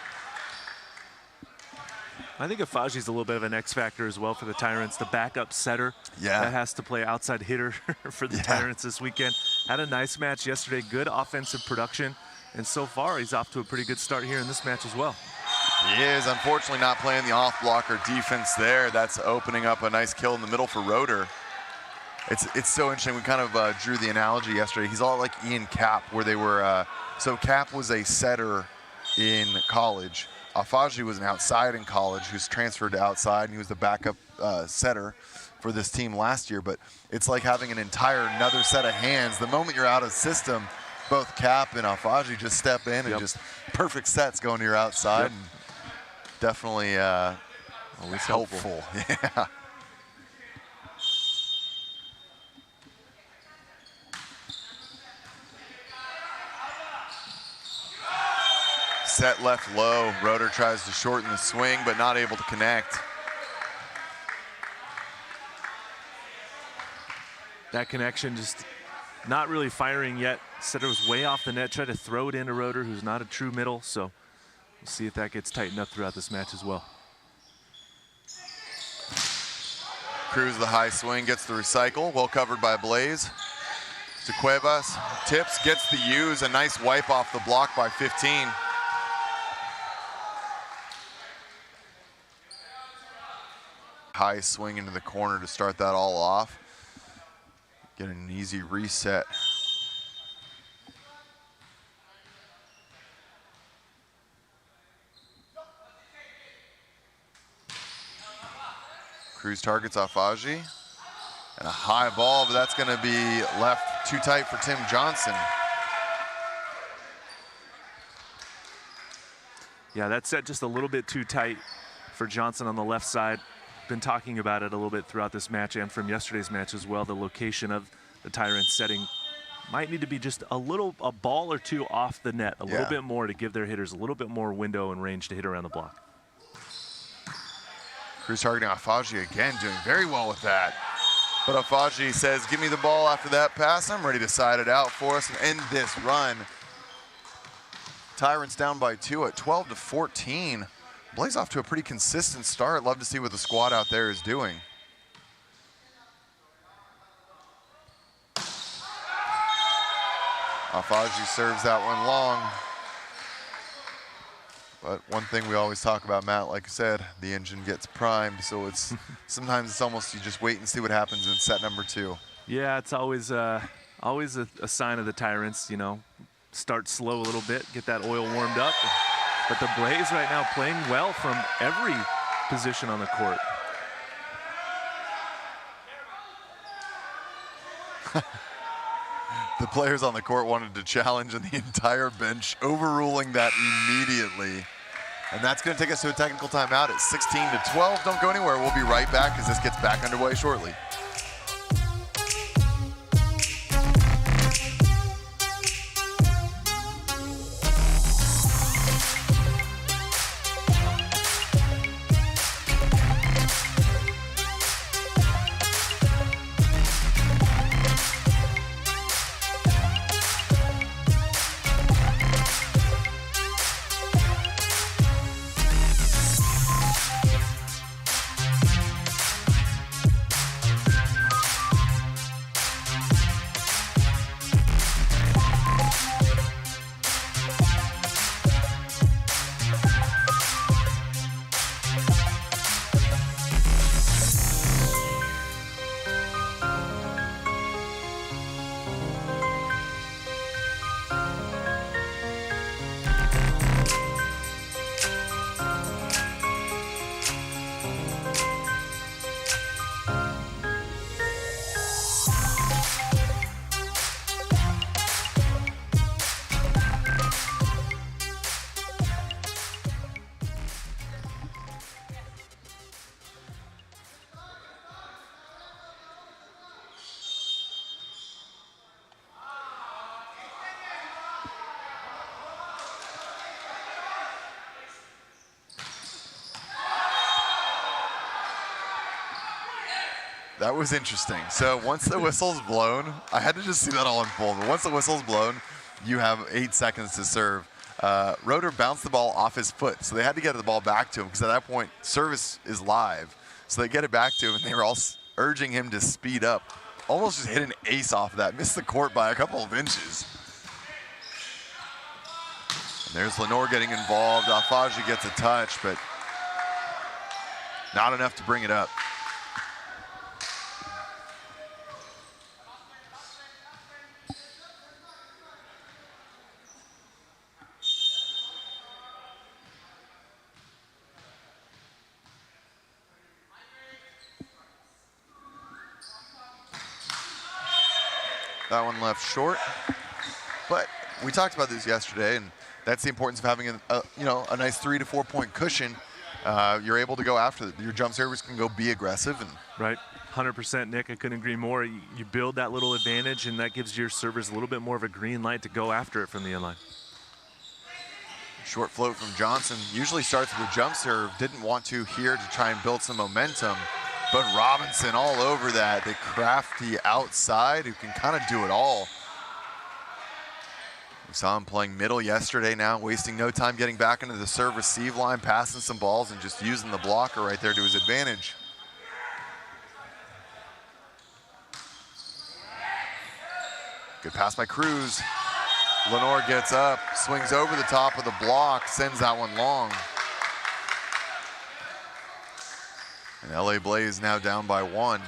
I think Afaji's a little bit of an X factor as well for the Tyrants, the backup setter that has to play outside hitter for the Tyrants this weekend. Had a nice match yesterday, good offensive production, And so far, he's off to a pretty good start here in this match as well. He is unfortunately not playing the off blocker defense there. That's opening up a nice kill in the middle for Roeder. It's so interesting. We kind of drew the analogy yesterday. He's all like Ian Cap, where they were. So Cap was a setter in college. Afaji was an outside in college who's transferred to outside, and he was the backup setter for this team last year. But it's like having an entire another set of hands. The moment you're out of system, both Cap and Afaji just step in and just perfect sets going to your outside. And definitely always helpful. Yeah. Set left low. Roeder tries to shorten the swing, but not able to connect. That connection just not really firing yet. Setter was way off the net, tried to throw it into Roeder, who's not a true middle, so we'll see if that gets tightened up throughout this match as well. Cruz the high swing, gets the recycle, well covered by Blaze. To Cuevas, tips, gets the use, a nice wipe off the block by 15. High swing into the corner to start that all off. Get an easy reset. Cruz targets Afaji. And a high ball, but that's going to be left too tight for Tim Johnson. Yeah, that set just a little bit too tight for Johnson on the left side. Been talking about it a little bit throughout this match and from yesterday's match as well. The location of the Tyrants setting might need to be just a ball or two off the net, a little bit more to give their hitters a little bit more window and range to hit around the block. Cruz targeting Afaji again, doing very well with that. But Afaji says, give me the ball after that pass. I'm ready to side it out for us and end this run. Tyrants down by 2 at 12-14. Blaze off to a pretty consistent start. Love to see what the squad out there is doing. Afaji serves that one long. But one thing we always talk about, Matt, like I said, the engine gets primed, so it's sometimes it's almost you just wait and see what happens in set number 2. Yeah, it's always a sign of the Tyrants, you know, start slow a little bit, get that oil warmed up. But the Blaze right now playing well from every position on the court. The players on the court wanted to challenge, and the entire bench overruling that immediately. And that's going to take us to a technical timeout at 16-12. Don't go anywhere. We'll be right back as this gets back underway shortly. That was interesting. So once the whistle's blown, I had to just see that all unfold. But once the whistle's blown, you have 8 seconds to serve. Roeder bounced the ball off his foot, so they had to get the ball back to him because at that point, service is live. So they get it back to him, and they were all urging him to speed up. Almost just hit an ace off of that. Missed the court by a couple of inches. There's Lenore getting involved. Afaji gets a touch, but not enough to bring it up. That one left short, but we talked about this yesterday, and that's the importance of having a nice 3 to 4 point cushion. You're able to go after it. Your jump servers can go be aggressive. And right, 100%, Nick. I couldn't agree more. You build that little advantage, and that gives your servers a little bit more of a green light to go after it from the inline. Short float from Johnson. Usually starts with a jump serve. Didn't want to here to try and build some momentum. But Robinson all over that. The crafty outside who can kind of do it all. We saw him playing middle yesterday now, wasting no time getting back into the serve-receive line, passing some balls, and just using the blocker right there to his advantage. Good pass by Cruz. Lenore gets up, swings over the top of the block, sends that one long. And LA Blaze now down by 1,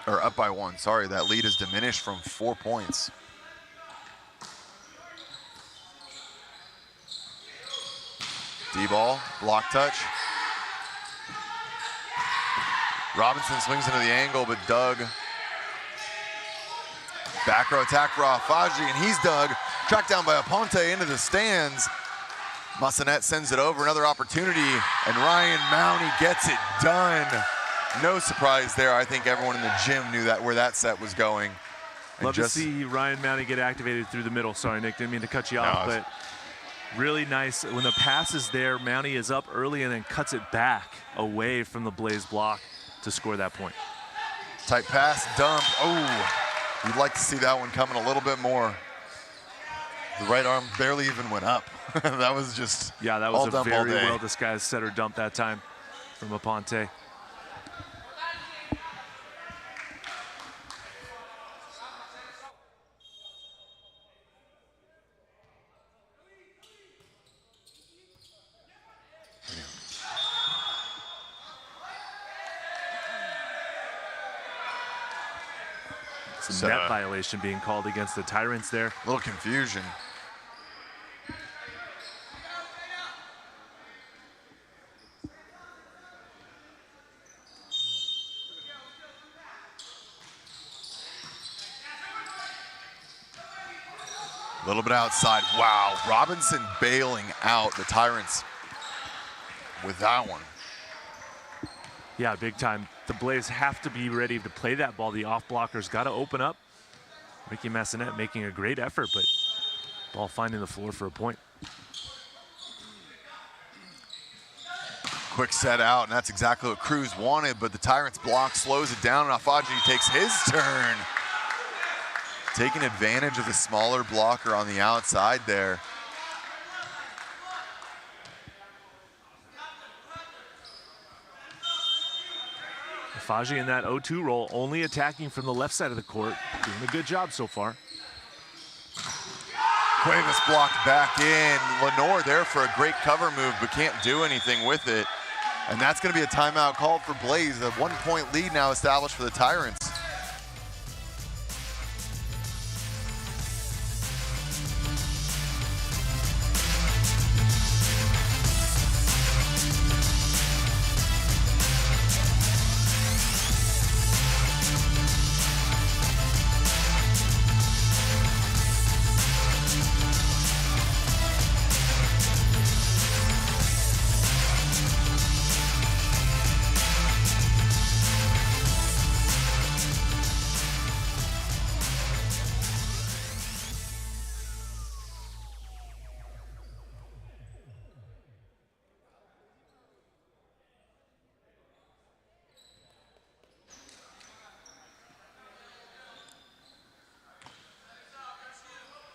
or up by 1, sorry. That lead is diminished from 4 points. D-ball, block touch. Robinson swings into the angle, but dug. Back row attack for Afaji, and he's dug. Tracked down by Aponte into the stands. Massanet sends it over, another opportunity, and Ryan Mounty gets it done. No surprise there. I think everyone in the gym knew that where that set was going. And Love to see Ryan Mounty get activated through the middle. Sorry, Nick, didn't mean to cut you off, but really nice. When the pass is there, Mounty is up early and then cuts it back away from the Blaze block to score that point. Tight pass, dump. Oh, you'd like to see that one coming a little bit more. The right arm barely even went up. That was just that was a very well disguised setter dump that time from Aponte. Some net violation being called against the Tyrants there. A little confusion. A little bit outside. Wow, Robinson bailing out the Tyrants with that one. Yeah, big time. The Blaze have to be ready to play that ball. The off blocker's got to open up. Ricky Massanet making a great effort, but ball finding the floor for a point. Quick set out, and that's exactly what Cruz wanted, but the Tyrants block slows it down, and Afaji takes his turn. Taking advantage of the smaller blocker on the outside there. Afaji in that 0-2 role, only attacking from the left side of the court. Doing a good job so far. Cuevas blocked back in. Lenore there for a great cover move, but can't do anything with it. And that's going to be a timeout called for Blaze. A 1 point lead now established for the Tyrants.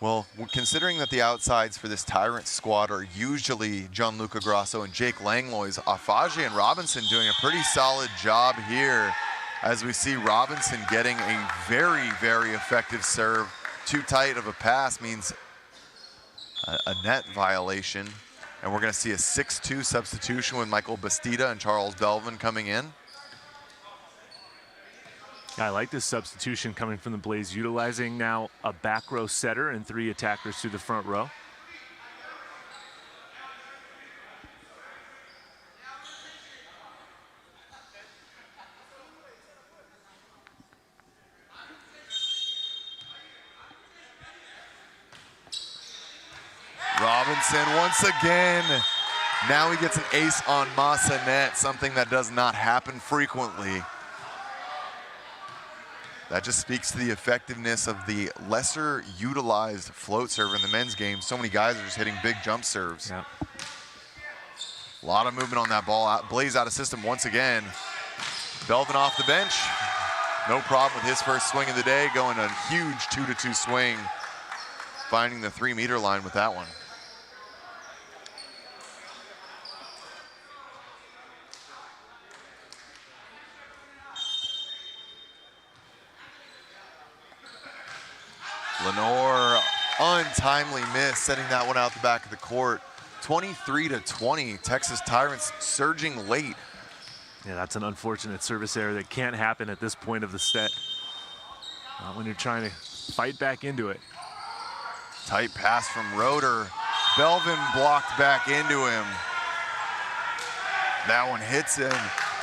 Well, considering that the outsides for this Tyrant squad are usually Gianluca Grasso and Jake Langlois, Afaji and Robinson doing a pretty solid job here as we see Robinson getting a very, very effective serve. Too tight of a pass means a net violation. And we're going to see a 6-2 substitution with Michael Bastida and Charles Belvin coming in. I like this substitution coming from the Blaze, utilizing now a back row setter and 3 attackers through the front row. Robinson once again. Now he gets an ace on Massanet, something that does not happen frequently. That just speaks to the effectiveness of the lesser utilized float serve in the men's game. So many guys are just hitting big jump serves. Yep. A lot of movement on that ball. Blaze out of system once again. Belvin off the bench. No problem with his first swing of the day, going a huge 2-2 swing, finding the 3-meter line with that one. Lenore, untimely miss, setting that one out the back of the court. 23-20, Texas Tyrants surging late. Yeah, that's an unfortunate service error that can't happen at this point of the set. Not when you're trying to fight back into it. Tight pass from Roeder. Belvin blocked back into him. That one hits him,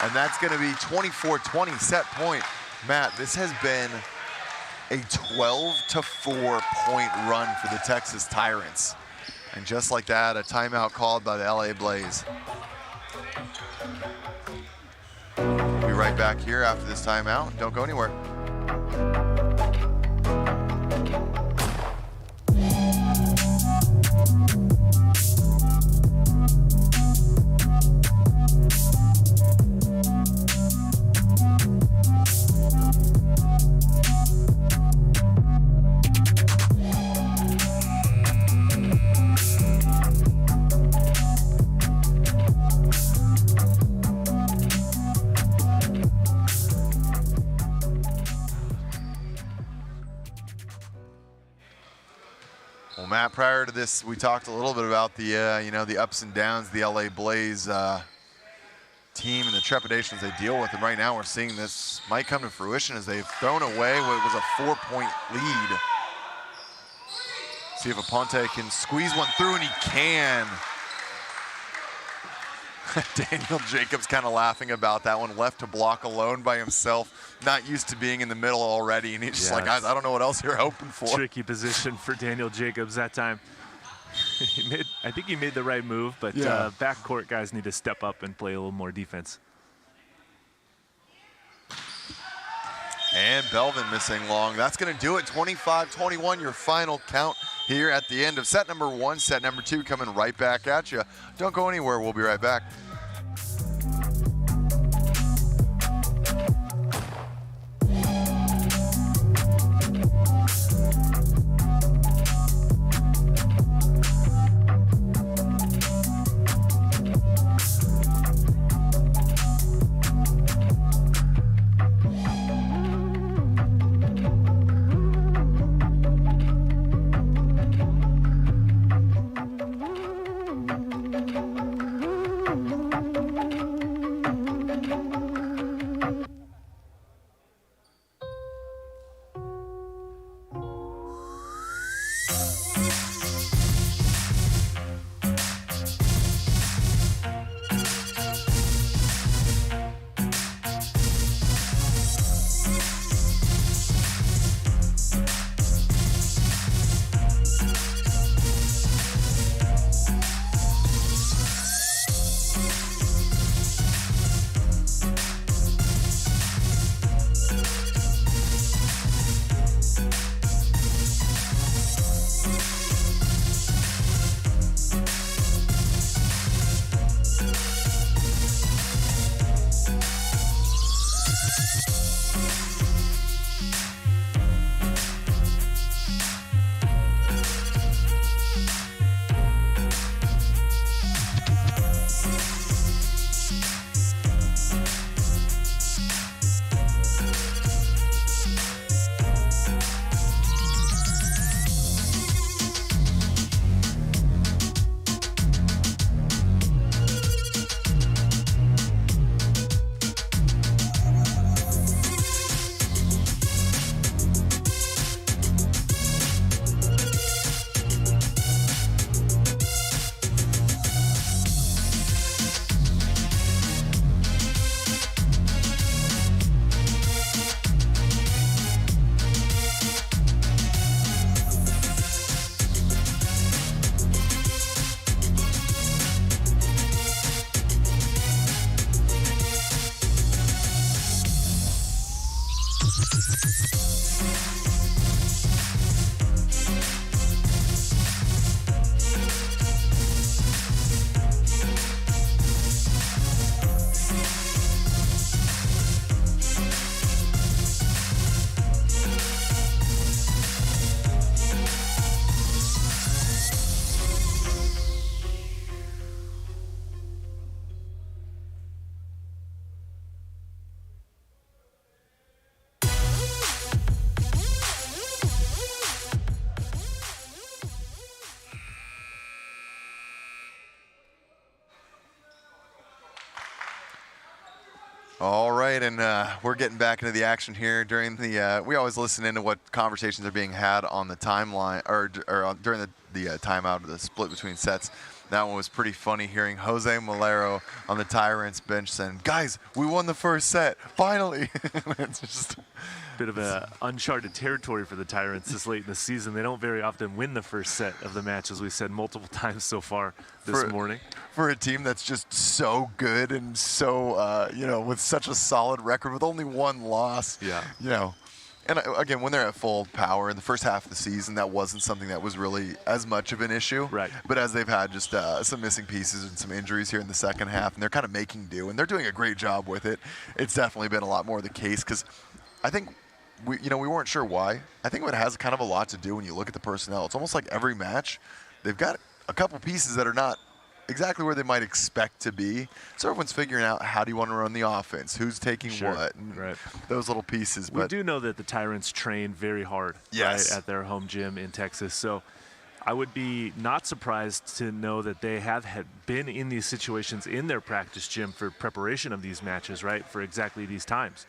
and that's going to be 24-20 set point. Matt, this has been a 12-4 point run for the Texas Tyrants. And just like that, a timeout called by the LA Blaze. We'll be right back here after this timeout. Don't go anywhere. Matt, prior to this, we talked a little bit about the the ups and downs, the LA Blaze team and the trepidations they deal with. And right now we're seeing this might come to fruition as they've thrown away what was a 4-point lead. See if Aponte can squeeze one through, and he can. Daniel Jacobs kind of laughing about that one, left to block alone by himself, not used to being in the middle already, and he's just like, I don't know what else you're hoping for. Tricky position for Daniel Jacobs that time. I think he made the right move, but backcourt guys need to step up and play a little more defense. And Belvin missing long. That's going to do it. 25-21, your final count here at the end of set number 1. Set number 2 coming right back at you. Don't go anywhere. We'll be right back. All right, and we're getting back into the action here. During the, we always listen into what conversations are being had on the timeline, or during the timeout, or the split between sets. That one was pretty funny, hearing Jose Malero on the Tyrants bench saying, "Guys, we won the first set, finally!" It's just bit of a uncharted territory for the Tyrants this late in the season. They don't very often win the first set of the match, as we said multiple times so far this morning. For a team that's just so good and so, with such a solid record with only one loss. Yeah. And again, when they're at full power in the first half of the season, that wasn't something that was really as much of an issue. Right. But as they've had just some missing pieces and some injuries here in the second half, and they're kind of making do, and they're doing a great job with it, it's definitely been a lot more the case, because I think we weren't sure why. I think it has kind of a lot to do when you look at the personnel. It's almost like every match, they've got a couple pieces that are not exactly where they might expect to be. So everyone's figuring out, how do you want to run the offense? Who's taking what? And those little pieces. We do know that the Tyrants train very hard right, at their home gym in Texas. So I would be not surprised to know that they have been in these situations in their practice gym for preparation of these matches, right, for exactly these times.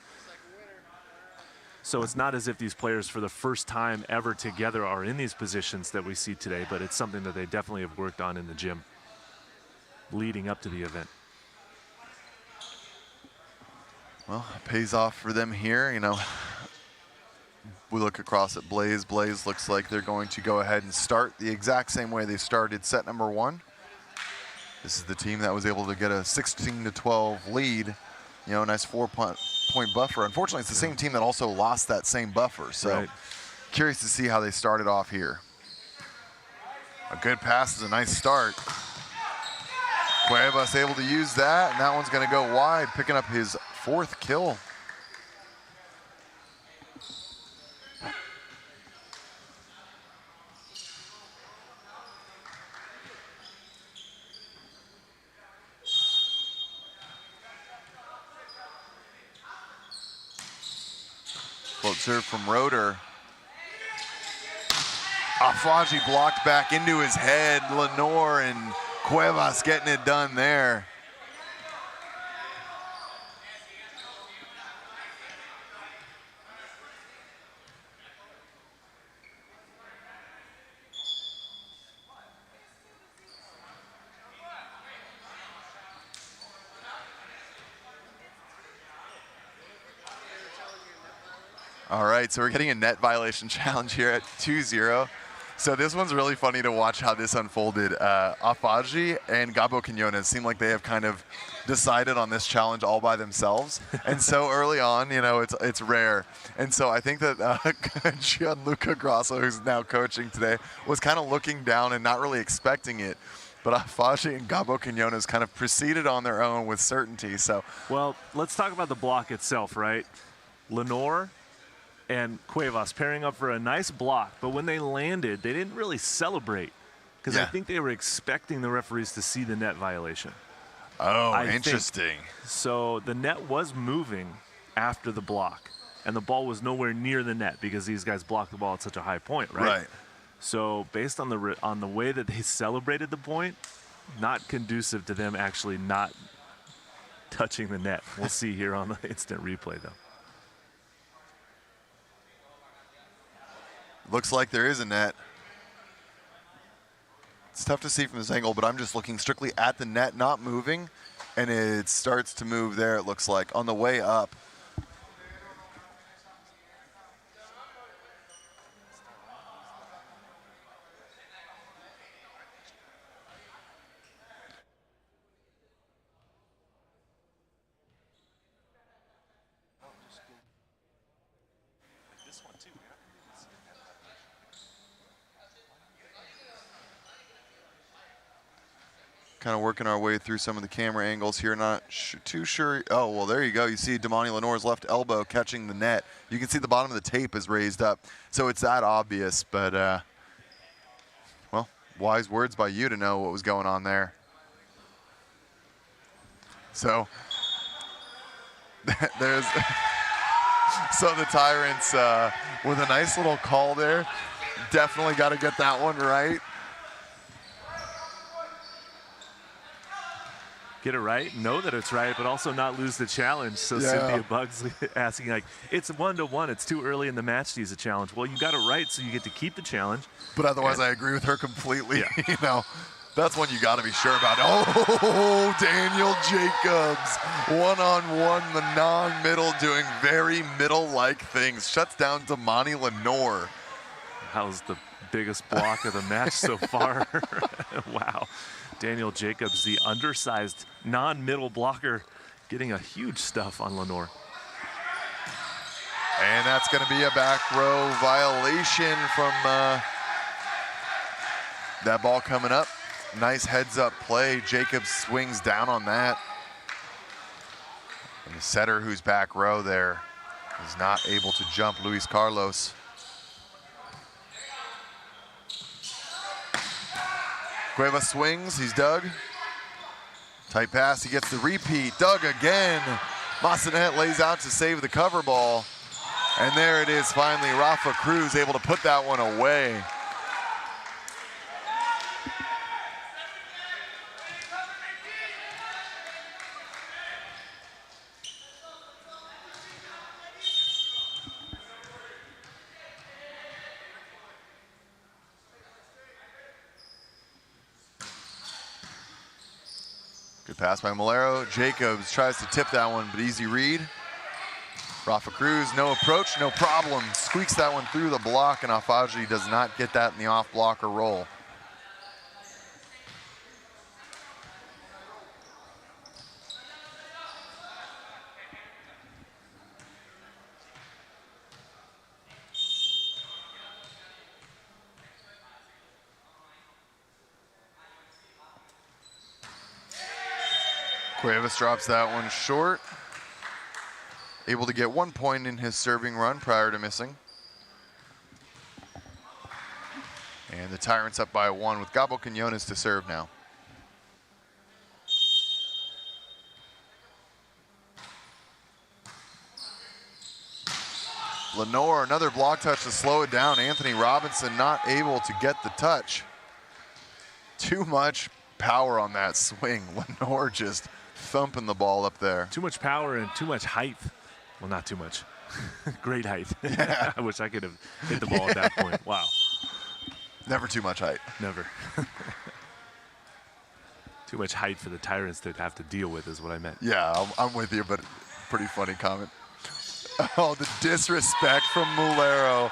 So it's not as if these players for the first time ever together are in these positions that we see today, but it's something that they definitely have worked on in the gym leading up to the event. Well, it pays off for them here. We look across at Blaze. Blaze looks like they're going to go ahead and start the exact same way they started set number one. This is the team that was able to get a 16-12 lead. A nice 4-point buffer. Unfortunately, it's the same team that also lost that same buffer. So curious to see how they started off here. A good pass is a nice start. Cuevas able to use that, and that one's going to go wide, picking up his 4th kill. Float serve from Roeder. Afaji blocked back into his head. Lenore and Cuevas getting it done there. All right, so we're getting a net violation challenge here at 2-0. So this one's really funny to watch how this unfolded. Afaji and Gabo Quinones seem like they have kind of decided on this challenge all by themselves. And so early on, it's rare. And so I think that Gianluca Grasso, who's now coaching today, was kind of looking down and not really expecting it. But Afaji and Gabo Quinones kind of proceeded on their own with certainty. So, well, let's talk about the block itself, right? Lenore and Cuevas pairing up for a nice block, but when they landed, they didn't really celebrate, because I think they were expecting the referees to see the net violation. Oh, interesting. So the net was moving after the block, and the ball was nowhere near the net because these guys blocked the ball at such a high point, right? So based on the way that they celebrated the point, not conducive to them actually not touching the net. We'll see here on the instant replay, though. Looks like there is a net. It's tough to see from this angle, but I'm just looking strictly at the net, not moving, and it starts to move there, it looks like, on the way up. kind of working our way through some of the camera angles here. Not too sure. Oh, well, there you go. You see Damani Lenore's left elbow catching the net. You can see the bottom of the tape is raised up. So it's that obvious. But, well, wise words by you to know what was going on there. So there's so the Tyrants with a nice little call there. Definitely got to get that one right. Get it right, know that it's right, but also not lose the challenge. So Cynthia Bugsley asking, like, it's 1-1. It's too early in the match to use a challenge. Well, you got it right, so you get to keep the challenge. But otherwise, I agree with her completely. Yeah. You know, that's one you got to be sure about. Oh, Daniel Jacobs, one-on-one, the non-middle, doing very middle-like things. Shuts down Damani Lenore. How's the biggest block of the match so far? Wow. Daniel Jacobs, the undersized non-middle blocker, getting a huge stuff on Lenore. And that's going to be a back row violation from that ball coming up. Nice heads-up play. Jacobs swings down on that. And the setter, who's back row there, is not able to jump. Luis Carlos. Cueva swings, he's dug. Tight pass, he gets the repeat. Dug again. Massanet lays out to save the cover ball. And there it is finally, Rafa Cruz able to put that one away. Good pass by Malero. Jacobs tries to tip that one, but easy read. Rafa Cruz, no approach, no problem. Squeaks that one through the block, and Alfaji does not get that in the off blocker roll. Cuevas drops that one short. Able to get 1 point in his serving run prior to missing. And the Tyrants up by 1 with Gabo Quinones to serve now. Lenore, another block touch to slow it down. Anthony Robinson not able to get the touch. Too much power on that swing. Lenore just thumping the ball up there. Too much power and too much height. Well, not too much. Great height. Yeah. I wish I could have hit the ball at that point. Wow. Never too much height. Never. Too much height for the Tyrants to have to deal with is what I meant. Yeah, I'm with you, but pretty funny comment. Oh, the disrespect from Mulero.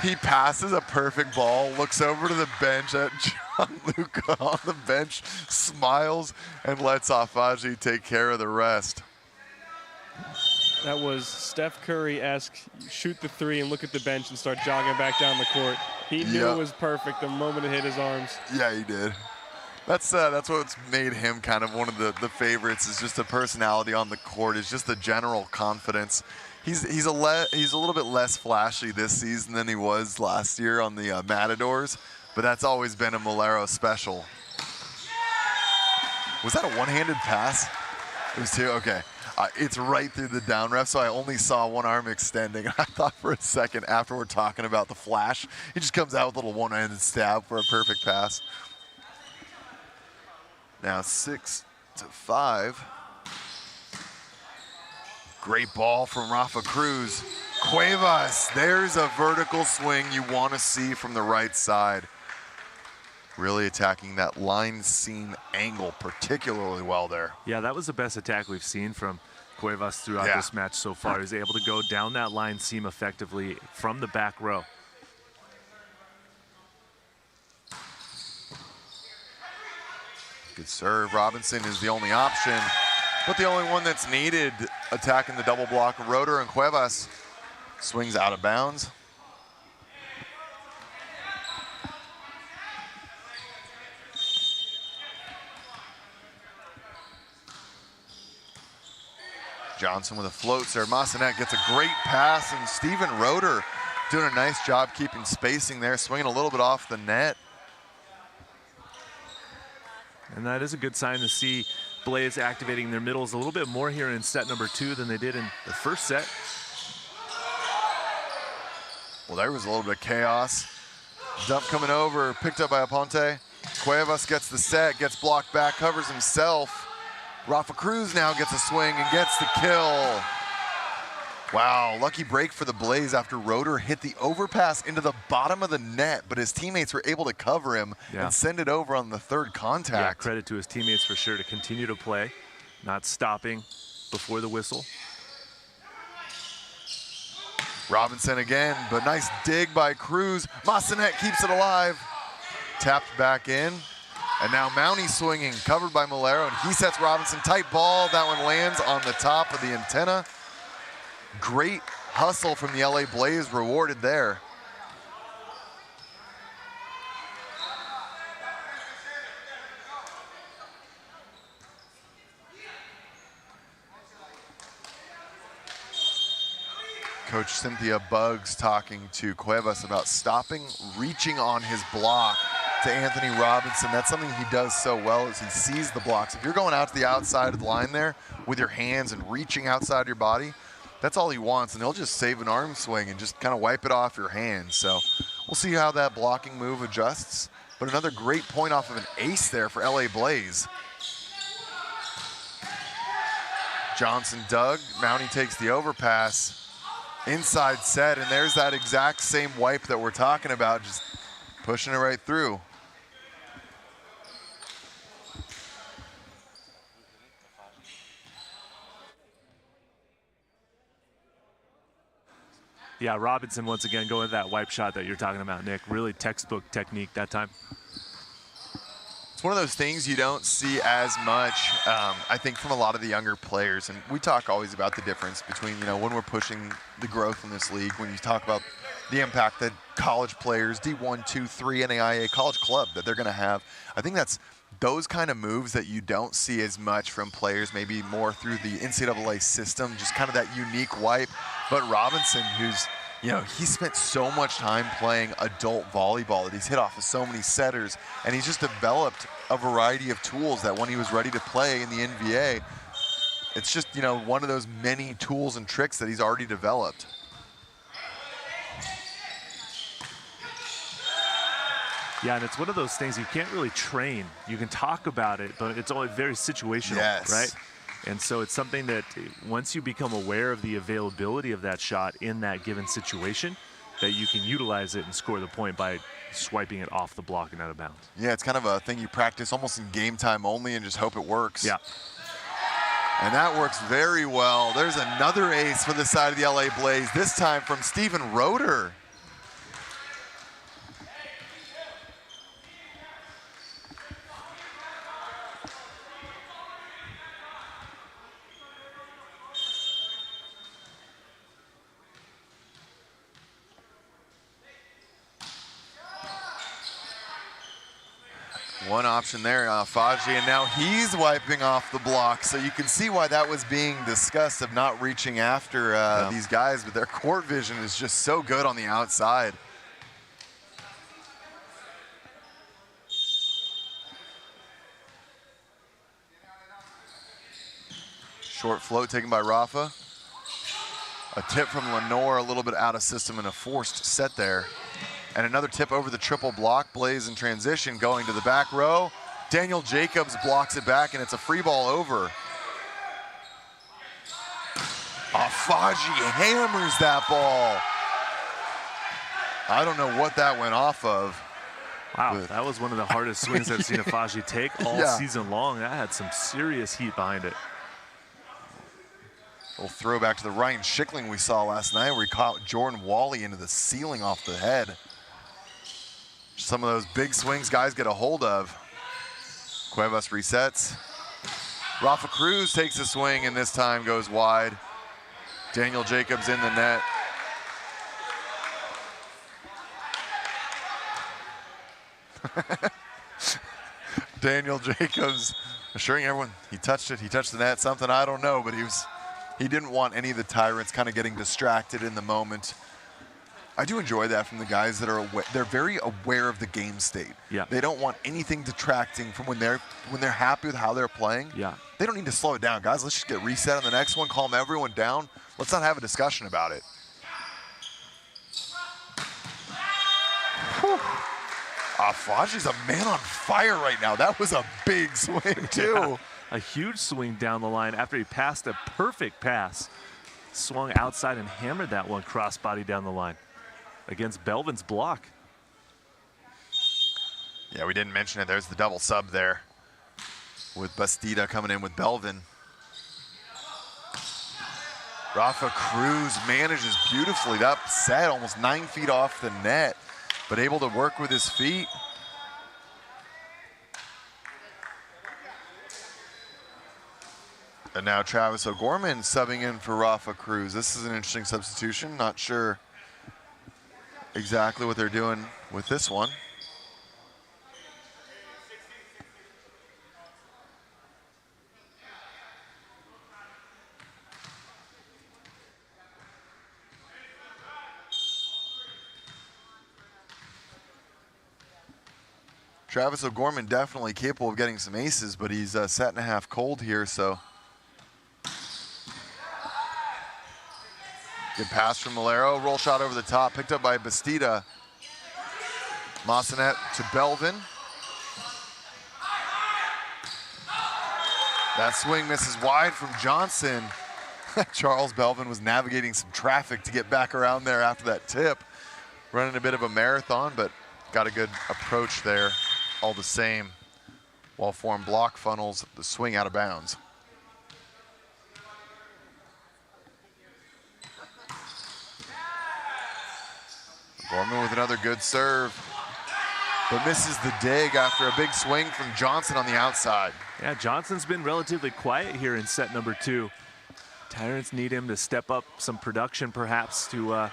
He passes a perfect ball, looks over to the bench at Gianluca on the bench, smiles, and lets Alfaji take care of the rest. That was Steph Curry-esque, shoot the three and look at the bench and start jogging back down the court. He knew it was perfect the moment it hit his arms. Yeah, he did. That's what's made him kind of one of the favorites, is just the personality on the court, is just the general confidence. He's a little bit less flashy this season than he was last year on the Matadors, but that's always been a Mulero special. Was that a one-handed pass? It was two? Okay. It's right through the down ref, so I only saw one arm extending. I thought for a second after we're talking about the flash, he just comes out with a little one-handed stab for a perfect pass. Now 6-5. Great ball from Rafa Cruz. Cuevas, there's a vertical swing you want to see from the right side. Really attacking that line seam angle particularly well there. Yeah, that was the best attack we've seen from Cuevas throughout this match so far. He's able to go down that line seam effectively from the back row. Good serve. Robinson is the only option, but the only one that's needed attacking the double block. Roeder and Cuevas swings out of bounds. Johnson with a float serve. Massanet gets a great pass, and Steven Roeder doing a nice job keeping spacing there, swinging a little bit off the net. And that is a good sign to see Blaze activating their middles a little bit more here in set number 2 than they did in the first set. Well, there was a little bit of chaos. Dump coming over, picked up by Aponte. Cuevas gets the set, gets blocked back, covers himself. Rafa Cruz now gets a swing and gets the kill. Wow, lucky break for the Blaze after Roeder hit the overpass into the bottom of the net, but his teammates were able to cover him and send it over on the third contact. Yeah, credit to his teammates for sure to continue to play, not stopping before the whistle. Robinson again, but nice dig by Cruz. Massanet keeps it alive. Tapped back in. And now Mountie swinging, covered by Malero, and he sets Robinson. Tight ball, that one lands on the top of the antenna. Great hustle from the LA Blaze, rewarded there. Coach Cynthia Buggs talking to Cuevas about stopping, reaching on his block to Anthony Robinson. That's something he does so well, is he sees the blocks. If you're going out to the outside of the line there with your hands and reaching outside your body, that's all he wants, and he'll just save an arm swing and just kind of wipe it off your hands. So we'll see how that blocking move adjusts. But another great point off of an ace there for LA Blaze. Johnson dug, Mountie takes the overpass. Inside set, and there's that exact same wipe that we're talking about, just pushing it right through. Yeah, Robinson once again going to that wipe shot that you're talking about, Nick. Really textbook technique that time. It's one of those things you don't see as much, I think, from a lot of the younger players. And we talk always about the difference between, you know, when we're pushing the growth in this league, when you talk about the impact that college players, D1, 2, 3, NAIA, college club, that they're going to have. I think that's those kind of moves that you don't see as much from players, maybe more through the NCAA system, just kind of that unique wipe. But Robinson, who's, you know, he spent so much time playing adult volleyball that he's hit off of so many setters, and he's just developed a variety of tools that when he was ready to play in the NVA, it's just, you know, one of those many tools and tricks that he's already developed. Yeah, and it's one of those things you can't really train. You can talk about it, but it's only very situational, right? And so it's something that once you become aware of the availability of that shot in that given situation, that you can utilize it and score the point by swiping it off the block and out of bounds. Yeah, it's kind of a thing you practice almost in game time only and just hope it works. Yeah. And that works very well. There's another ace for the side of the LA Blaze, this time from Steven Roeder. One option there, Faji, and now he's wiping off the block. So you can see why that was being discussed of not reaching after these guys, but their court vision is just so good on the outside. Short float taken by Rafa. A tip from Lenore, a little bit out of system and a forced set there. And another tip over the triple block. Blaze in transition going to the back row. Daniel Jacobs blocks it back, and it's a free ball over. Faji hammers that ball. I don't know what that went off of. Wow, that was one of the hardest swings I've seen Faji take all season long. That had some serious heat behind it. A little throwback to the Ryan Schickling we saw last night where he caught Jordan Wally into the ceiling off the head. Some of those big swings guys get a hold of. Cuevas resets. Rafa Cruz takes a swing and this time goes wide. Daniel Jacobs in the net. Daniel Jacobs assuring everyone he touched it, he touched the net, something I don't know, but He didn't want any of the Tyrants kind of getting distracted in the moment. I do enjoy that from the guys that are aware. They're very aware of the game state. Yeah. They don't want anything detracting from when they're happy with how they're playing. Yeah. They don't need to slow it down, guys. Let's just get reset on the next one, calm everyone down. Let's not have a discussion about it. Afaji's a man on fire right now. That was a big swing, too. Yeah, a huge swing down the line after he passed a perfect pass. Swung outside and hammered that one crossbody down the line against Belvin's block. Yeah, we didn't mention it. There's the double sub there with Bastida coming in with Belvin. Rafa Cruz manages beautifully. That set almost 9 feet off the net, but able to work with his feet. And now Travis O'Gorman subbing in for Rafa Cruz. This is an interesting substitution. Not sure exactly what they're doing with this one. Travis O'Gorman definitely capable of getting some aces, but he's set and a half cold here, so. Good pass from Malero, roll shot over the top, picked up by Bastida. Massanet to Belvin. That swing misses wide from Johnson. Charles Belvin was navigating some traffic to get back around there after that tip. Running a bit of a marathon, but got a good approach there all the same. Well-formed block funnels the swing out of bounds. Gorman with another good serve, but misses the dig after a big swing from Johnson on the outside. Yeah, Johnson's been relatively quiet here in set number 2. Tyrants need him to step up some production perhaps to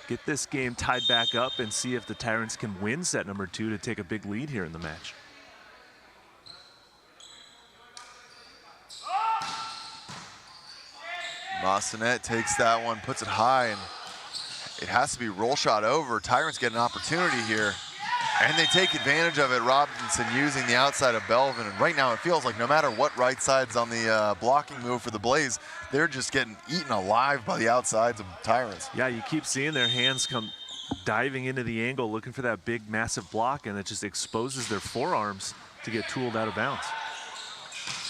get this game tied back up and see if the Tyrants can win set number 2 to take a big lead here in the match. Massanet takes that one, puts it high, and it has to be roll shot over. Tyrants get an opportunity here, and they take advantage of it. Robinson using the outside of Belvin, and right now it feels like no matter what right side's on the blocking move for the Blaze, they're just getting eaten alive by the outsides of Tyrants. Yeah, you keep seeing their hands come diving into the angle, looking for that big, massive block, and it just exposes their forearms to get tooled out of bounds.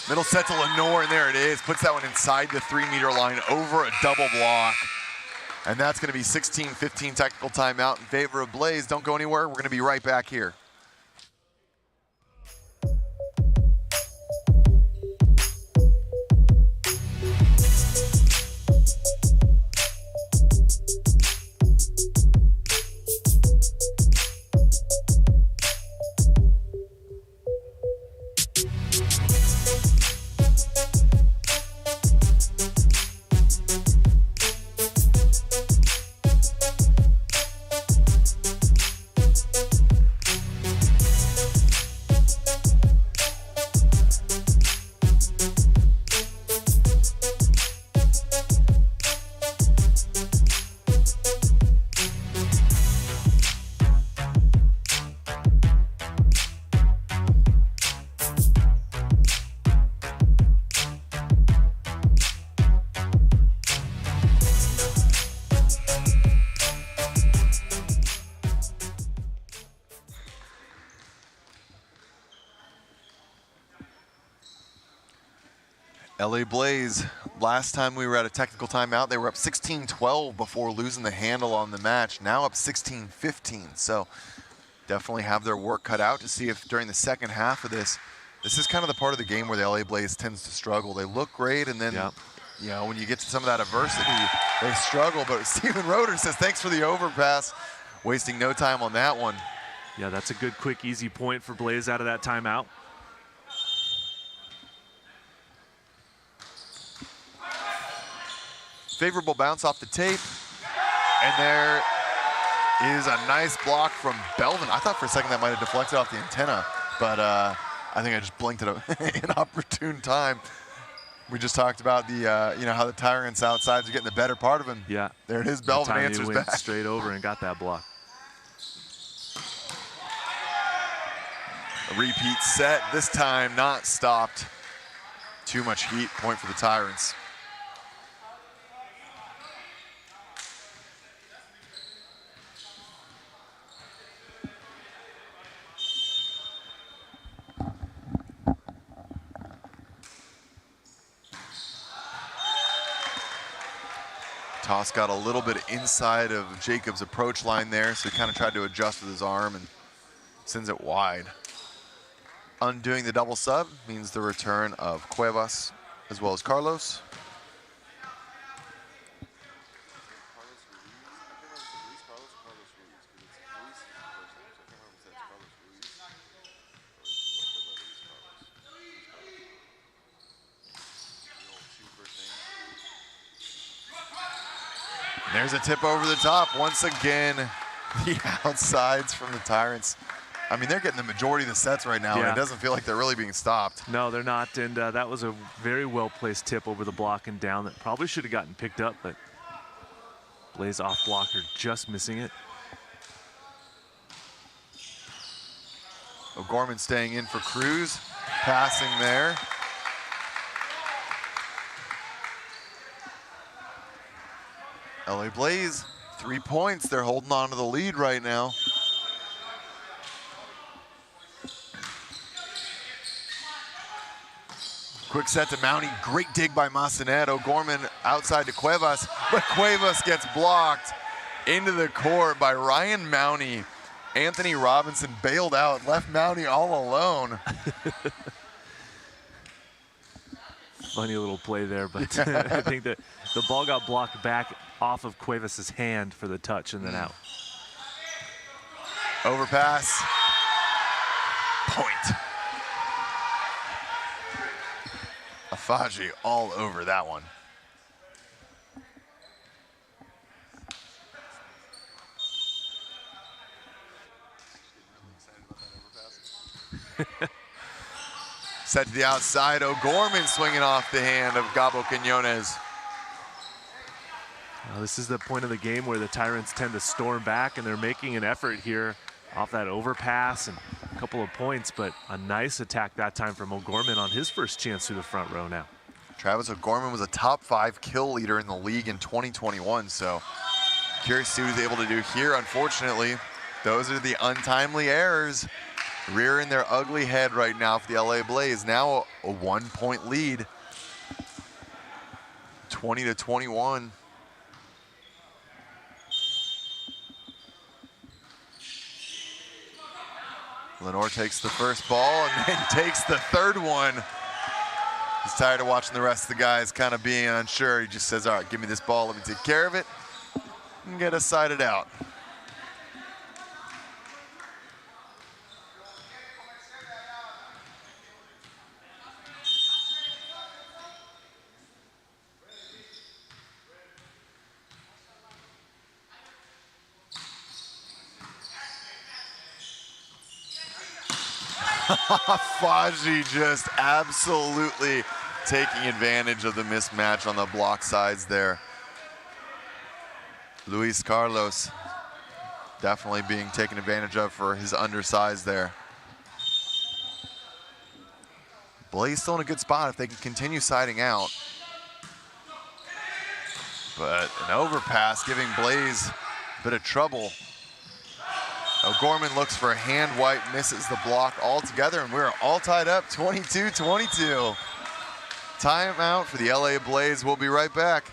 Middle set to Lenore, and there it is. Puts that one inside the 3-meter line over a double block. And that's going to be 16-15 technical timeout in favor of Blaze. Don't go anywhere. We're going to be right back here. LA Blaze, last time we were at a technical timeout, they were up 16-12 before losing the handle on the match. Now up 16-15. So definitely have their work cut out to see if during the second half of this is kind of the part of the game where the LA Blaze tends to struggle. They look great, and then, you know, when you get to some of that adversity, they struggle. But Steven Roeder says, thanks for the overpass. Wasting no time on that one. Yeah, that's a good, quick, easy point for Blaze out of that timeout. Favorable bounce off the tape, and there is a nice block from Belvin. I thought for a second that might have deflected off the antenna, but I think I just blinked at an inopportune time. We just talked about the, how the Tyrants outsides are getting the better part of him. Yeah. There it is. Belvin Tiny answers went back. straight over and got that block. A repeat set, this time not stopped. Too much heat, point for the Tyrants. Toss got a little bit inside of Jacob's approach line there, so he kind of tried to adjust with his arm and sends it wide. Undoing the double sub means the return of Cuevas as well as Carlos. There's a tip over the top. Once again, the outsides from the Tyrants. I mean, they're getting the majority of the sets right now, and it doesn't feel like they're really being stopped. No, they're not, and that was a very well-placed tip over the block and down that probably should have gotten picked up, but Blaze off blocker just missing it. O'Gorman staying in for Cruz, passing there. LA Blaze, 3 points. They're holding on to the lead right now. Quick set to Mounty, great dig by Massanet. O'Gorman outside to Cuevas, but Cuevas gets blocked into the court by Ryan Mounty. Anthony Robinson bailed out, left Mounty all alone. Funny little play there, but I think that the ball got blocked back off of Cuevas' hand for the touch and then out. Overpass. Point. Afaji all over that one. Set to the outside, O'Gorman swinging off the hand of Gabo Quinones. This is the point of the game where the Tyrants tend to storm back, and they're making an effort here off that overpass and a couple of points, but a nice attack that time from O'Gorman on his first chance through the front row now. Travis O'Gorman was a top 5 kill leader in the league in 2021, so curious to see what he's able to do here. Unfortunately, those are the untimely errors rearing their ugly head right now for the LA Blaze. Now a 1-point lead, 20-21. Lenore takes the first ball and then takes the third one. He's tired of watching the rest of the guys kind of being unsure. He just says, all right, give me this ball, let me take care of it, and get us sided out. Faji just absolutely taking advantage of the mismatch on the block sides there. Luis Carlos definitely being taken advantage of for his undersize there. Blaze still in a good spot if they can continue siding out. But an overpass giving Blaze a bit of trouble. O'Gorman looks for a hand wipe, misses the block altogether, and we're all tied up 22-22. Timeout for the LA Blaze. We'll be right back.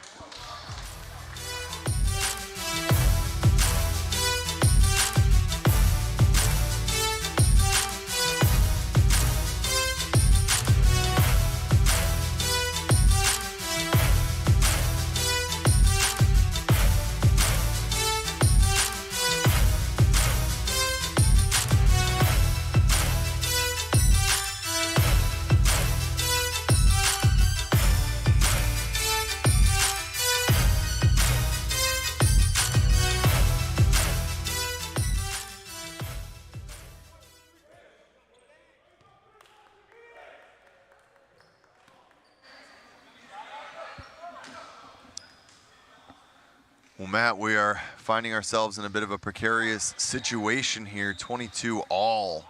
Well, Matt, we are finding ourselves in a bit of a precarious situation here, 22 all.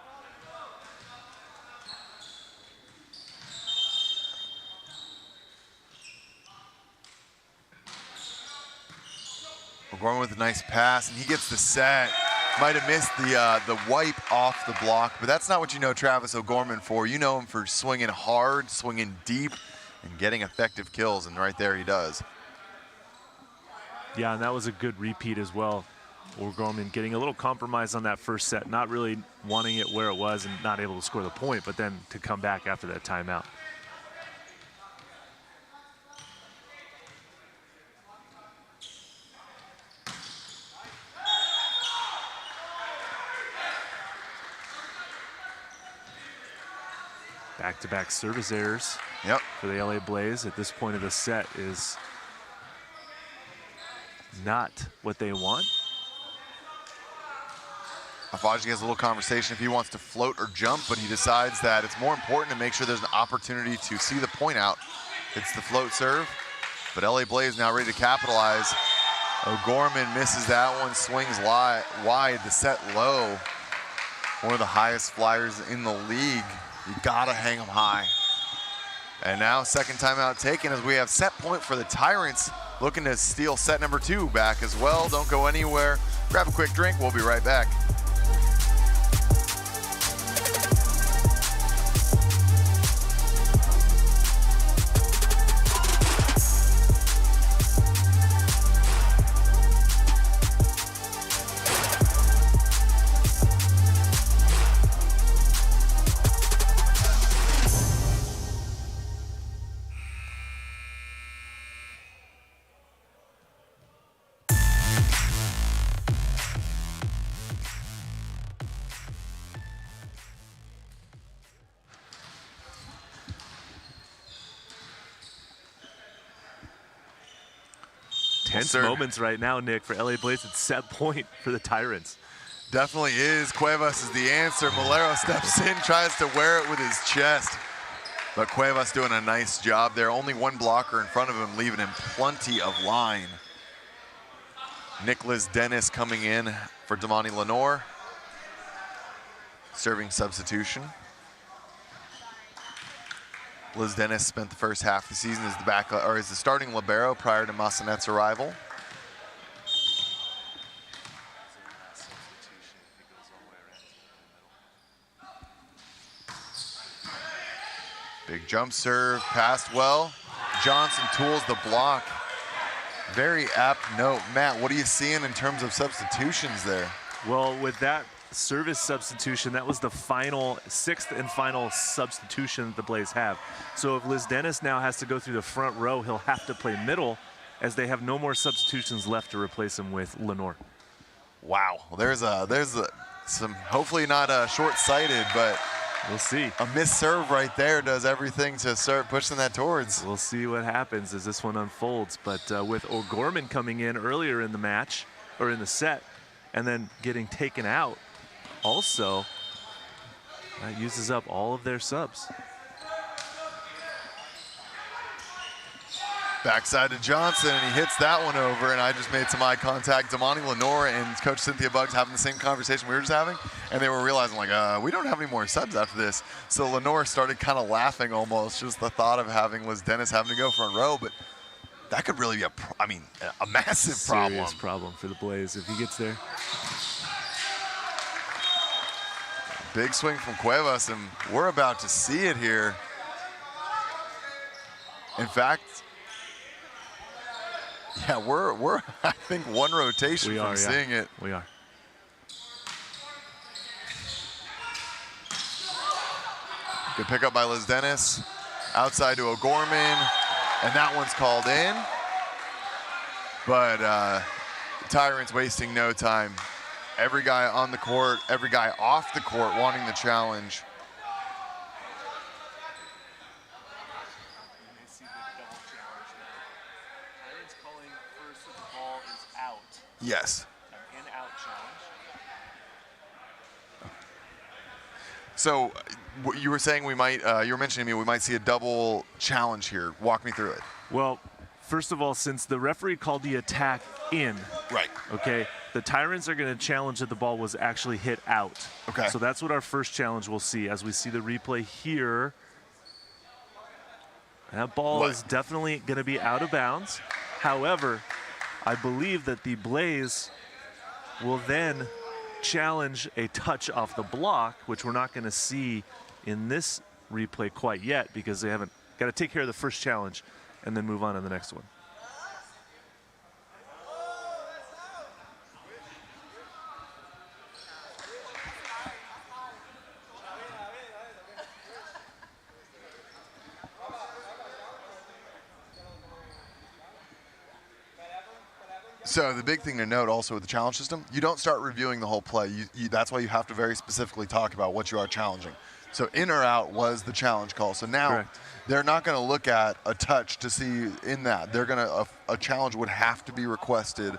O'Gorman with a nice pass, and he gets the set. Might have missed the wipe off the block, but that's not what you know Travis O'Gorman for. You know him for swinging hard, swinging deep, and getting effective kills, and right there he does. Yeah, and that was a good repeat as well. O'Gorman getting a little compromised on that first set, not really wanting it where it was and not able to score the point, but then to come back after that timeout. Back-to-back service errors for the LA Blaze at this point of the set is not what they want. Afaji has a little conversation if he wants to float or jump, but he decides that it's more important to make sure there's an opportunity to see the point out. It's the float serve, but LA Blaze now ready to capitalize. O'Gorman misses that one, swings wide, the set low. One of the highest flyers in the league. You gotta hang them high. And now second timeout taken as we have set point for the Tyrants, looking to steal set number 2 back as well. Don't go anywhere. Grab a quick drink, we'll be right back. Tense moments right now, Nick, for LA Blaze. It's set point for the Tyrants. Definitely is. Cuevas is the answer. Malero steps in, tries to wear it with his chest. But Cuevas doing a nice job there. Only one blocker in front of him, leaving him plenty of line. Nicholas Dennis coming in for Damani Lenore. Serving substitution. Liz Dennis spent the first half of the season as the starting libero prior to Massanet's arrival. Big jump serve, passed well. Johnson tools the block. Very apt note. Matt, what are you seeing in terms of substitutions there? Well, with that service substitution, that was the sixth and final substitution that the Blaze have. So if Liz Dennis now has to go through the front row, he'll have to play middle as they have no more substitutions left to replace him with Lenore. Wow, there's some, hopefully not short-sighted, but we'll see. A missed serve right there does everything to start pushing that towards. We'll see what happens as this one unfolds. But with O'Gorman coming in earlier in the match, or in the set, and then getting taken out, also, that uses up all of their subs. Backside to Johnson, and he hits that one over, and I just made some eye contact. Damani Lenore and Coach Cynthia Buggs having the same conversation we were just having, and they were realizing, like, we don't have any more subs after this. So Lenore started kind of laughing almost, just the thought of having Liz Dennis having to go front row, but that could really be a massive problem. Serious problem for the Blaze if he gets there. Big swing from Cuevas, and we're about to see it here. In fact, yeah, we're I think one rotation from seeing it. We are. Good pickup by Liz Dennis. Outside to O'Gorman, and that one's called in. But Tyrants wasting no time. Every guy on the court, every guy off the court wanting the challenge. You may see the double challenge now. Tyrants calling first that the ball is out. Yes. An in-out challenge. So you were saying we might, you were mentioning to me we might see a double challenge here. Walk me through it. Well, first of all, since the referee called the attack in, Right. okay, the Tyrants are going to challenge that the ball was actually hit out. Okay. So that's what our first challenge we'll see as we see the replay here. That ball is definitely going to be out of bounds. However, I believe that the Blaze will then challenge a touch off the block, which we're not going to see in this replay quite yet because they haven't got to take care of the first challenge and then move on to the next one. So the big thing to note also with the challenge system, you don't start reviewing the whole play. That's why you have to very specifically talk about what you are challenging. So in or out was the challenge call. So now they're not going to look at a touch to see in that. They're going to a challenge would have to be requested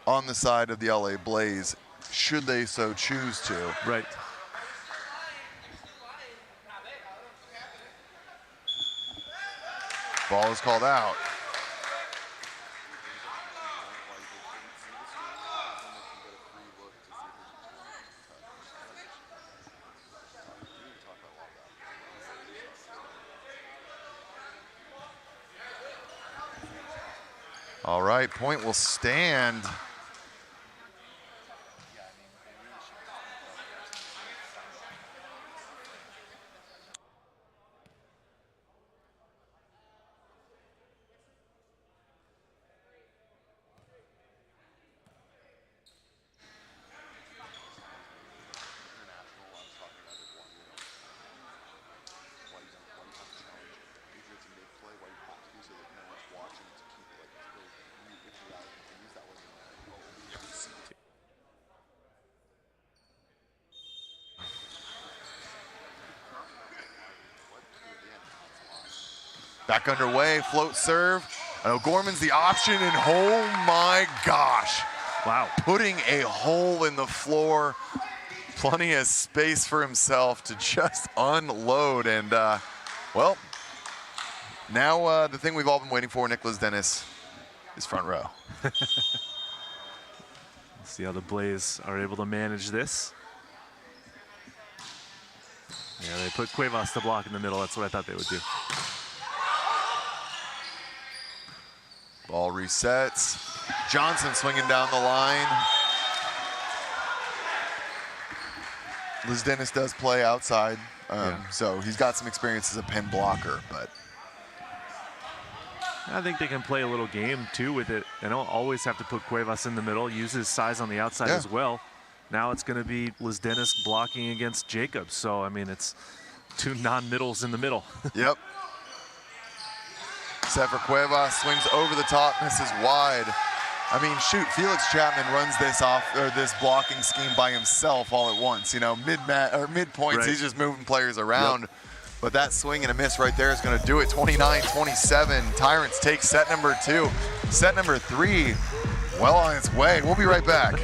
on the side of the LA Blaze, should they so choose to. Right. Ball is called out. All right, point will stand. Back underway, float serve. O'Gorman's the option, and oh my gosh. Wow. Putting a hole in the floor. Plenty of space for himself to just unload. And, well, now the thing we've all been waiting for, Nicholas Dennis, is front row. See how the Blaze are able to manage this. Yeah, they put Cuevas to block in the middle. That's what I thought they would do. Ball resets. Johnson swinging down the line. Liz Dennis does play outside, so he's got some experience as a pin blocker, but I think they can play a little game too with it. They don't always have to put Cuevas in the middle, use his size on the outside as well. Now it's going to be Liz Dennis blocking against Jacobs, so I mean it's two non-middles in the middle. Yep. Set for Cuevas, swings over the top, misses wide. I mean, shoot, Felix Chapman runs this off, or this blocking scheme by himself all at once. You know, mid-points, he's just moving players around. Yep. But that swing and a miss right there is going to do it. 29-27. Tyrants take set number 2. Set number 3, well on its way. We'll be right back.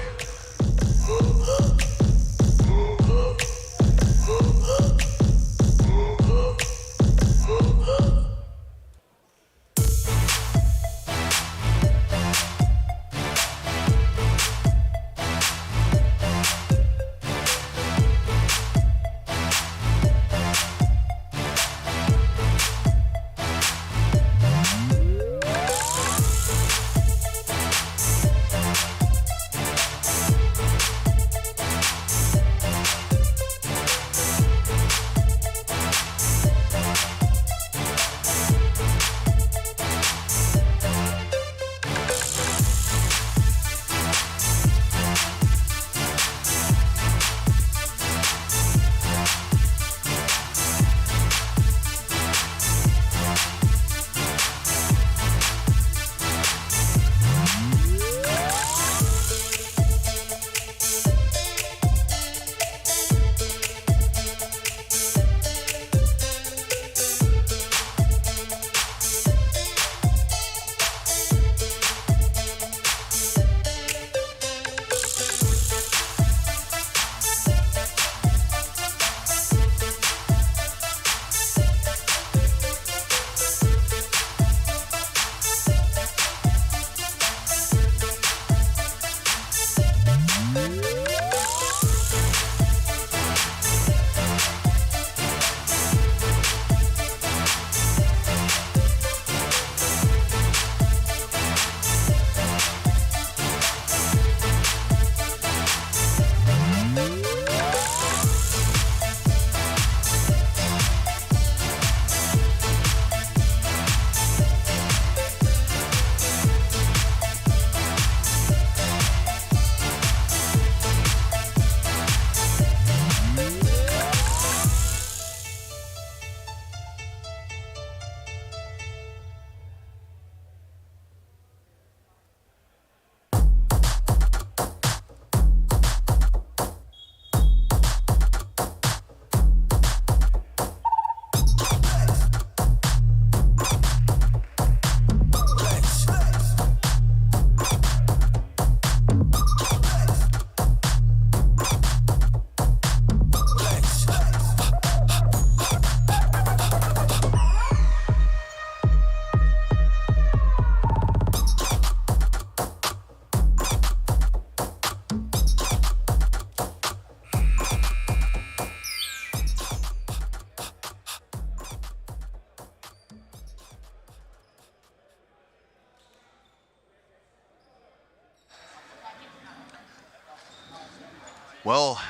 Well,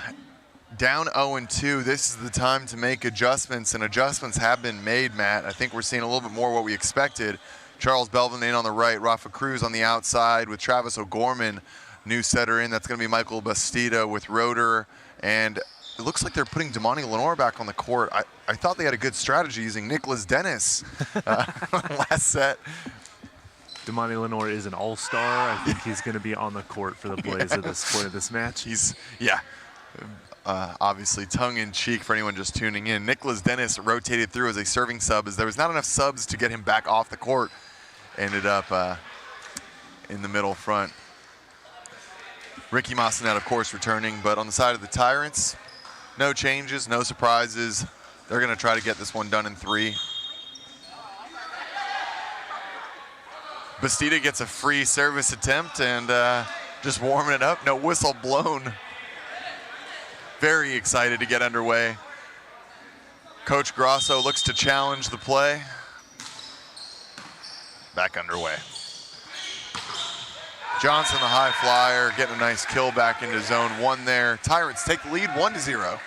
down 0-2, this is the time to make adjustments, and adjustments have been made, Matt. I think we're seeing a little bit more what we expected. Charles Belvin in on the right, Rafa Cruz on the outside with Travis O'Gorman, new setter in. That's going to be Michael Bastida with Roeder, and it looks like they're putting Damani Lenore back on the court. I thought they had a good strategy using Nicholas Dennis last set. Damani Lenore is an all-star. I think he's going to be on the court for the Blaze at this point of this match. He's, obviously tongue-in-cheek for anyone just tuning in. Nicholas Dennis rotated through as a serving sub as there was not enough subs to get him back off the court. Ended up in the middle front. Ricky Massenet, of course, returning, but on the side of the Tyrants, no changes, no surprises. They're going to try to get this one done in 3. Bastida gets a free service attempt and just warming it up. No whistle blown. Very excited to get underway. Coach Grosso looks to challenge the play. Back underway. Johnson, the high flyer, getting a nice kill back into zone 1 there. Tyrants take the lead 1-0.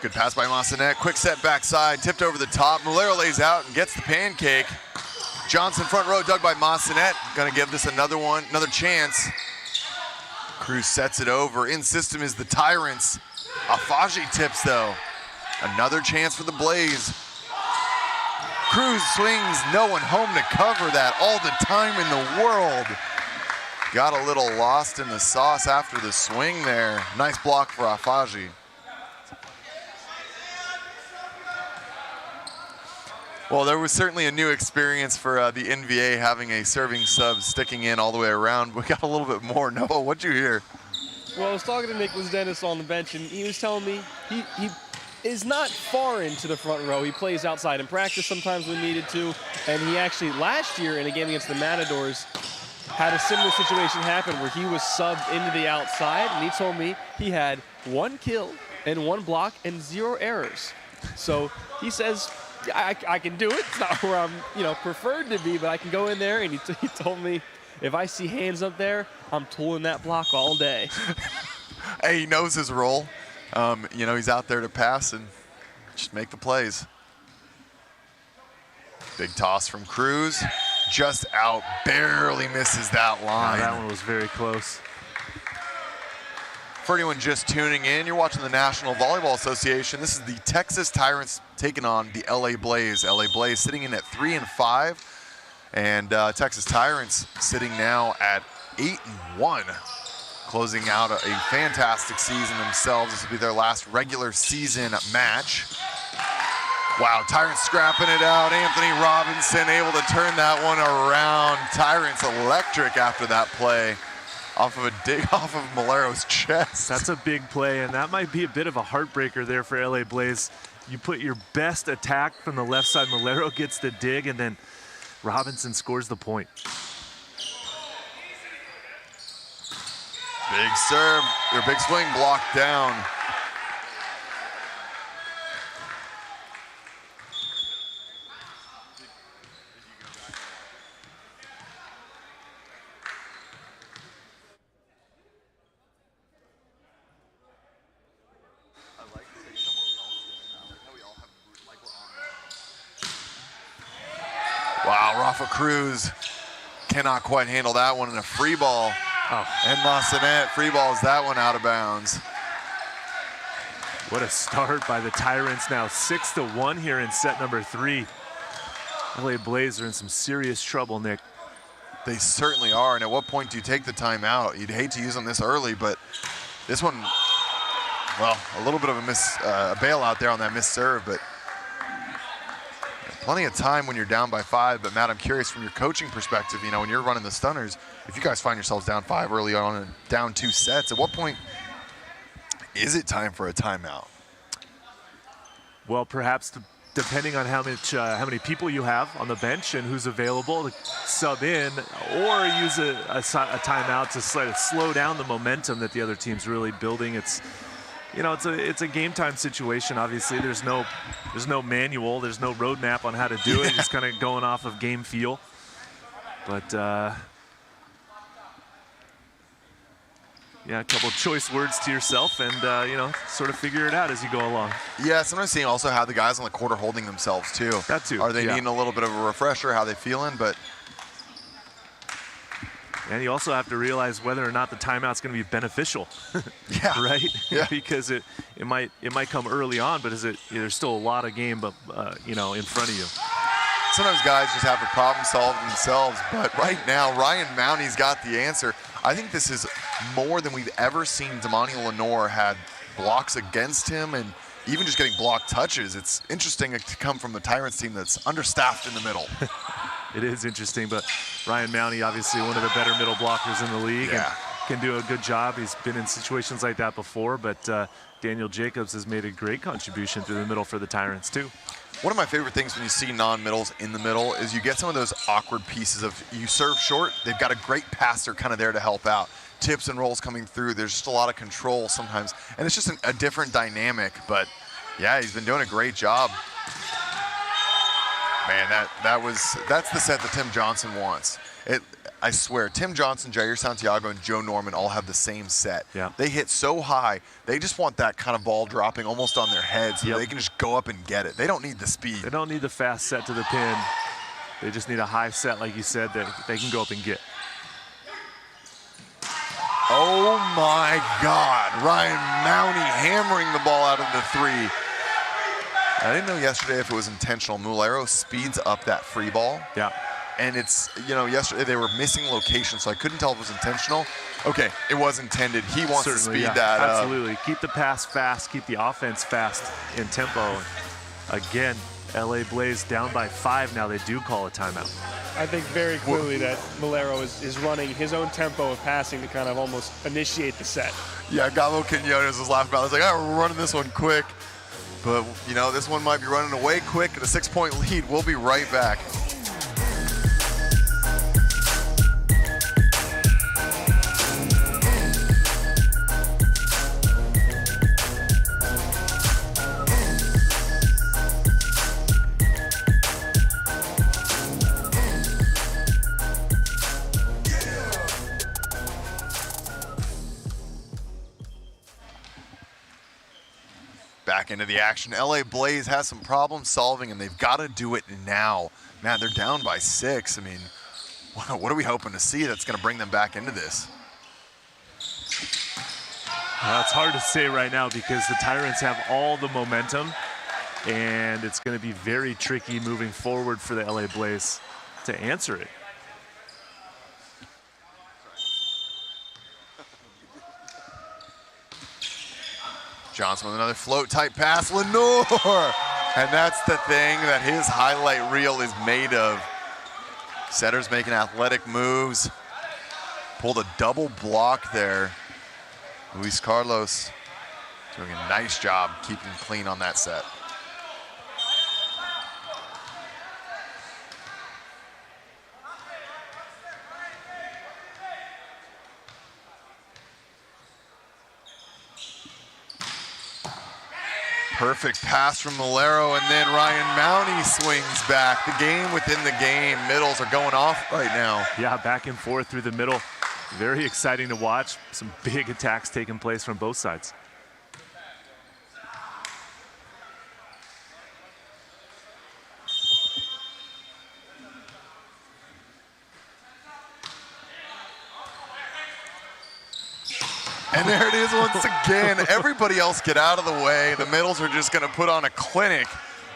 Good pass by Massenet. Quick set backside, tipped over the top. Mulero lays out and gets the pancake. Johnson front row, dug by Massenet. Gonna give this another chance. Cruz sets it over. In system is the Tyrants. Afaji tips though. Another chance for the Blaze. Cruz swings, no one home to cover that. All the time in the world. Got a little lost in the sauce after the swing there. Nice block for Afaji. Well, there was certainly a new experience for the NVA having a serving sub sticking in all the way around. We got a little bit more. Noah, what'd you hear? Well, I was talking to Nicholas Dennis on the bench, and he was telling me he is not far into the front row. He plays outside in practice sometimes when needed to, and he actually last year in a game against the Matadors had a similar situation happen where he was subbed into the outside, and he told me he had 1 kill and 1 block and 0 errors. So he says, I can do it. It's not where I'm, preferred to be, but I can go in there. And he told me, if I see hands up there, I'm tooling that block all day. Hey, he knows his role. He's out there to pass and just make the plays. Big toss from Cruz. Just out, barely misses that line. That one was very close. For anyone just tuning in, you're watching the National Volleyball Association. This is the Texas Tyrants taking on the LA Blaze. LA Blaze sitting in at 3-5, and Texas Tyrants sitting now at 8-1, closing out a fantastic season themselves. This will be their last regular season match. Wow, Tyrants scrapping it out. Anthony Robinson able to turn that one around. Tyrants electric after that play. Off of a dig off of Malero's chest. That's a big play, and that might be a bit of a heartbreaker there for LA Blaze. You put your best attack from the left side. Malero gets the dig, and then Robinson scores the point. Big serve, or big swing blocked down. Wow, Rafa Cruz cannot quite handle that one in a free ball. Oh. And Massenet free balls that one out of bounds. What a start by the Tyrants now. 6-1 here in set number 3. LA Blaze are in some serious trouble, Nick. They certainly are, and at what point do you take the timeout? You'd hate to use them this early, but this one, well, a little bit of a bailout there on that missed serve, but plenty of time when you're down by 5. But Matt, I'm curious from your coaching perspective, when you're running the Stunners, if you guys find yourselves down 5 early on and down 2 sets, at what point is it time for a timeout? Well, perhaps to depending on how many people you have on the bench and who's available to sub in, or use a timeout to slow down the momentum that the other team's really building. It's a game time situation. Obviously, there's no manual, there's no roadmap on how to do it. Just kind of going off of game feel. But a couple of choice words to yourself, and sort of figure it out as you go along. Yeah, sometimes seeing also how the guys on the court are holding themselves too. That too. Are they needing a little bit of a refresher? How they feeling? But and you also have to realize whether or not the timeout's going to be beneficial. Yeah. Right? Yeah. Because it might come early on, but there's still a lot of game, in front of you. Sometimes guys just have to problem solve themselves, but right now Ryan Mounty's got the answer. I think this is more than we've ever seen Damani Lenore had blocks against him, and even just getting block touches. It's interesting to come from the Tyrants team that's understaffed in the middle. It is interesting, but Ryan Mounty, obviously one of the better middle blockers in the league, and can do a good job. He's been in situations like that before, but Daniel Jacobs has made a great contribution through the middle for the Tyrants too. One of my favorite things when you see non-middles in the middle is you get some of those awkward pieces of you serve short, they've got a great passer kind of there to help out. Tips and rolls coming through. There's just a lot of control sometimes, and it's just a different dynamic. But yeah, he's been doing a great job. Man, that's the set that Tim Johnson wants. I swear, Tim Johnson, Jair Santiago, and Joe Norman all have the same set. Yeah. They hit so high, they just want that kind of ball dropping almost on their heads so they can just go up and get it. They don't need the speed. They don't need the fast set to the pin. They just need a high set, like you said, that they can go up and get. Oh my God, Ryan Mounty hammering the ball out of the three. I didn't know yesterday if it was intentional. Mulero speeds up that free ball. Yeah. And it's, yesterday they were missing location, so I couldn't tell if it was intentional. Okay, it was intended. He wants to speed that up. Absolutely. Keep the pass fast, keep the offense fast in tempo. Again, LA Blaze down by 5 now. They do call a timeout. I think very clearly that Mulero is running his own tempo of passing to kind of almost initiate the set. Yeah, Gabo Quinones was laughing about it. He's like, we're running this one quick. But, this one might be running away quick at a 6-point lead. We'll be right back. Back into the action. LA Blaze has some problem solving, and they've got to do it now. Man, they're down by 6. I mean, what are we hoping to see that's going to bring them back into this? It's hard to say right now because the Tyrants have all the momentum, and it's going to be very tricky moving forward for the LA Blaze to answer it. Johnson with another float-type pass. Lenore! And that's the thing that his highlight reel is made of. Setter's making athletic moves. Pulled a double block there. Luis Carlos doing a nice job keeping clean on that set. Perfect pass from Mulero, and then Ryan Mounty swings back. The game within the game. Middles are going off right now. Yeah, back and forth through the middle. Very exciting to watch. Some big attacks taking place from both sides. And there it is once again. Everybody else get out of the way. The middles are just going to put on a clinic.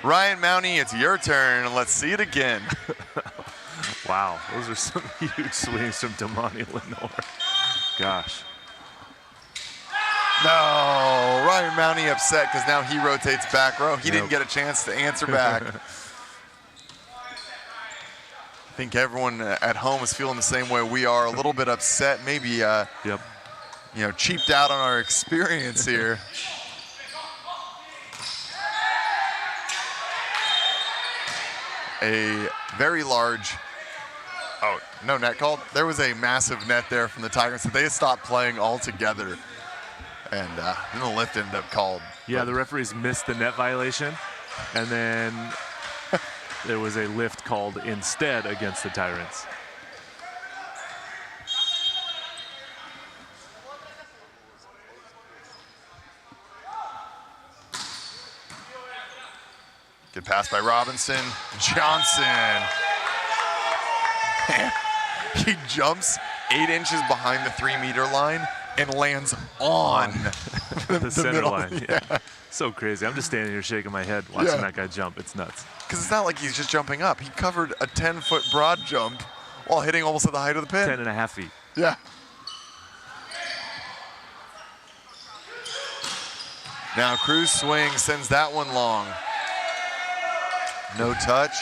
Ryan Mounty, it's your turn. Let's see it again. Wow, those are some huge swings from Damani Lenore. Gosh. No, Ryan Mounty upset because now he rotates back row. He didn't get a chance to answer back. I think everyone at home is feeling the same way we are. A little bit upset, maybe cheaped out on our experience here. a very large, oh, no net called? There was a massive net there from the Tigers that they stopped playing altogether. And then the lift ended up called. Yeah, the referees missed the net violation, and then there was a lift called instead against the Tyrants. Good pass by Robinson. Johnson. Man, he jumps 8 inches behind the 3-meter line and lands on the center middle. line. Yeah. So crazy. I'm just standing here shaking my head watching that guy jump. It's nuts. Because it's not like he's just jumping up. He covered a 10-foot broad jump while hitting almost at the height of the pin. 10.5 feet. Yeah. Now Cruz swings, sends that one long. No touch.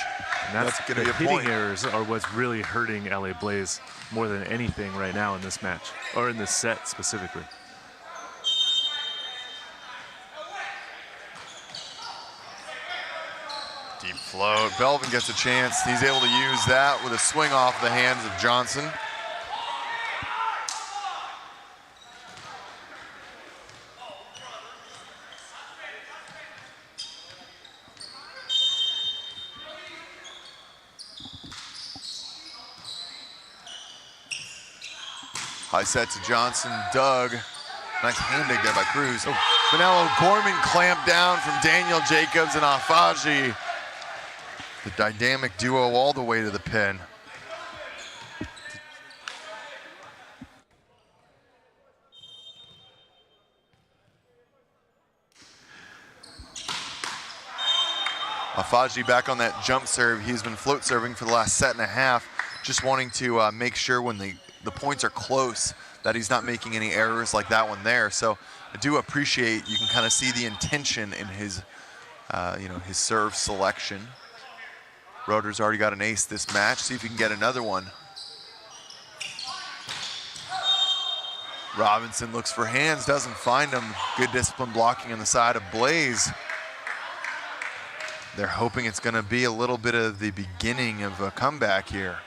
And that's going to be a hitting point. errors are what's really hurting LA Blaze more than anything right now in this match, or in this set specifically. Deep float. Belvin gets a chance. He's able to use that with a swing off the hands of Johnson. High set to Johnson, Doug. Nice hand dig there by Cruz. Oh. Vanello Gorman clamped down from Daniel Jacobs and Afaji. The dynamic duo all the way to the pin. Afaji back on that jump serve. He's been float serving for the last set and a half, just wanting to make sure when the points are close that he's not making any errors like that one there. So I do appreciate, you can kind of see the intention in his, his serve selection. Roeder's already got an ace this match. See if he can get another one. Robinson looks for hands, doesn't find them. Good discipline blocking on the side of Blaze. They're hoping it's going to be a little bit of the beginning of a comeback here.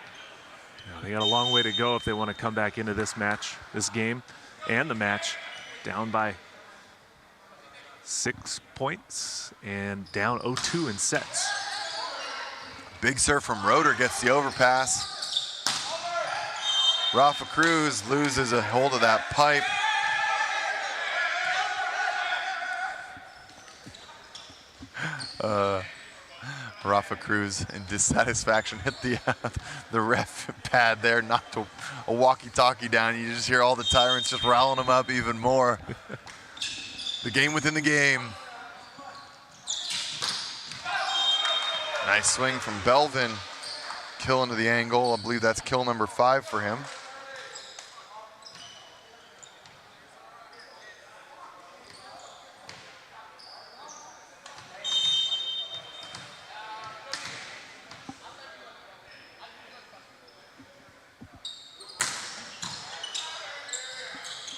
They got a long way to go if they want to come back into this match, this game, and the match, down by 6 points and down 0-2 in sets. Big serve from Roeder gets the overpass. Rafa Cruz loses a hold of that pipe. Rafa Cruz in dissatisfaction hit the ref pad there, knocked a walkie-talkie down. You just hear all the Tyrants just riling him up even more. The game within the game. Nice swing from Belvin. Kill into the angle. I believe that's kill number 5 for him.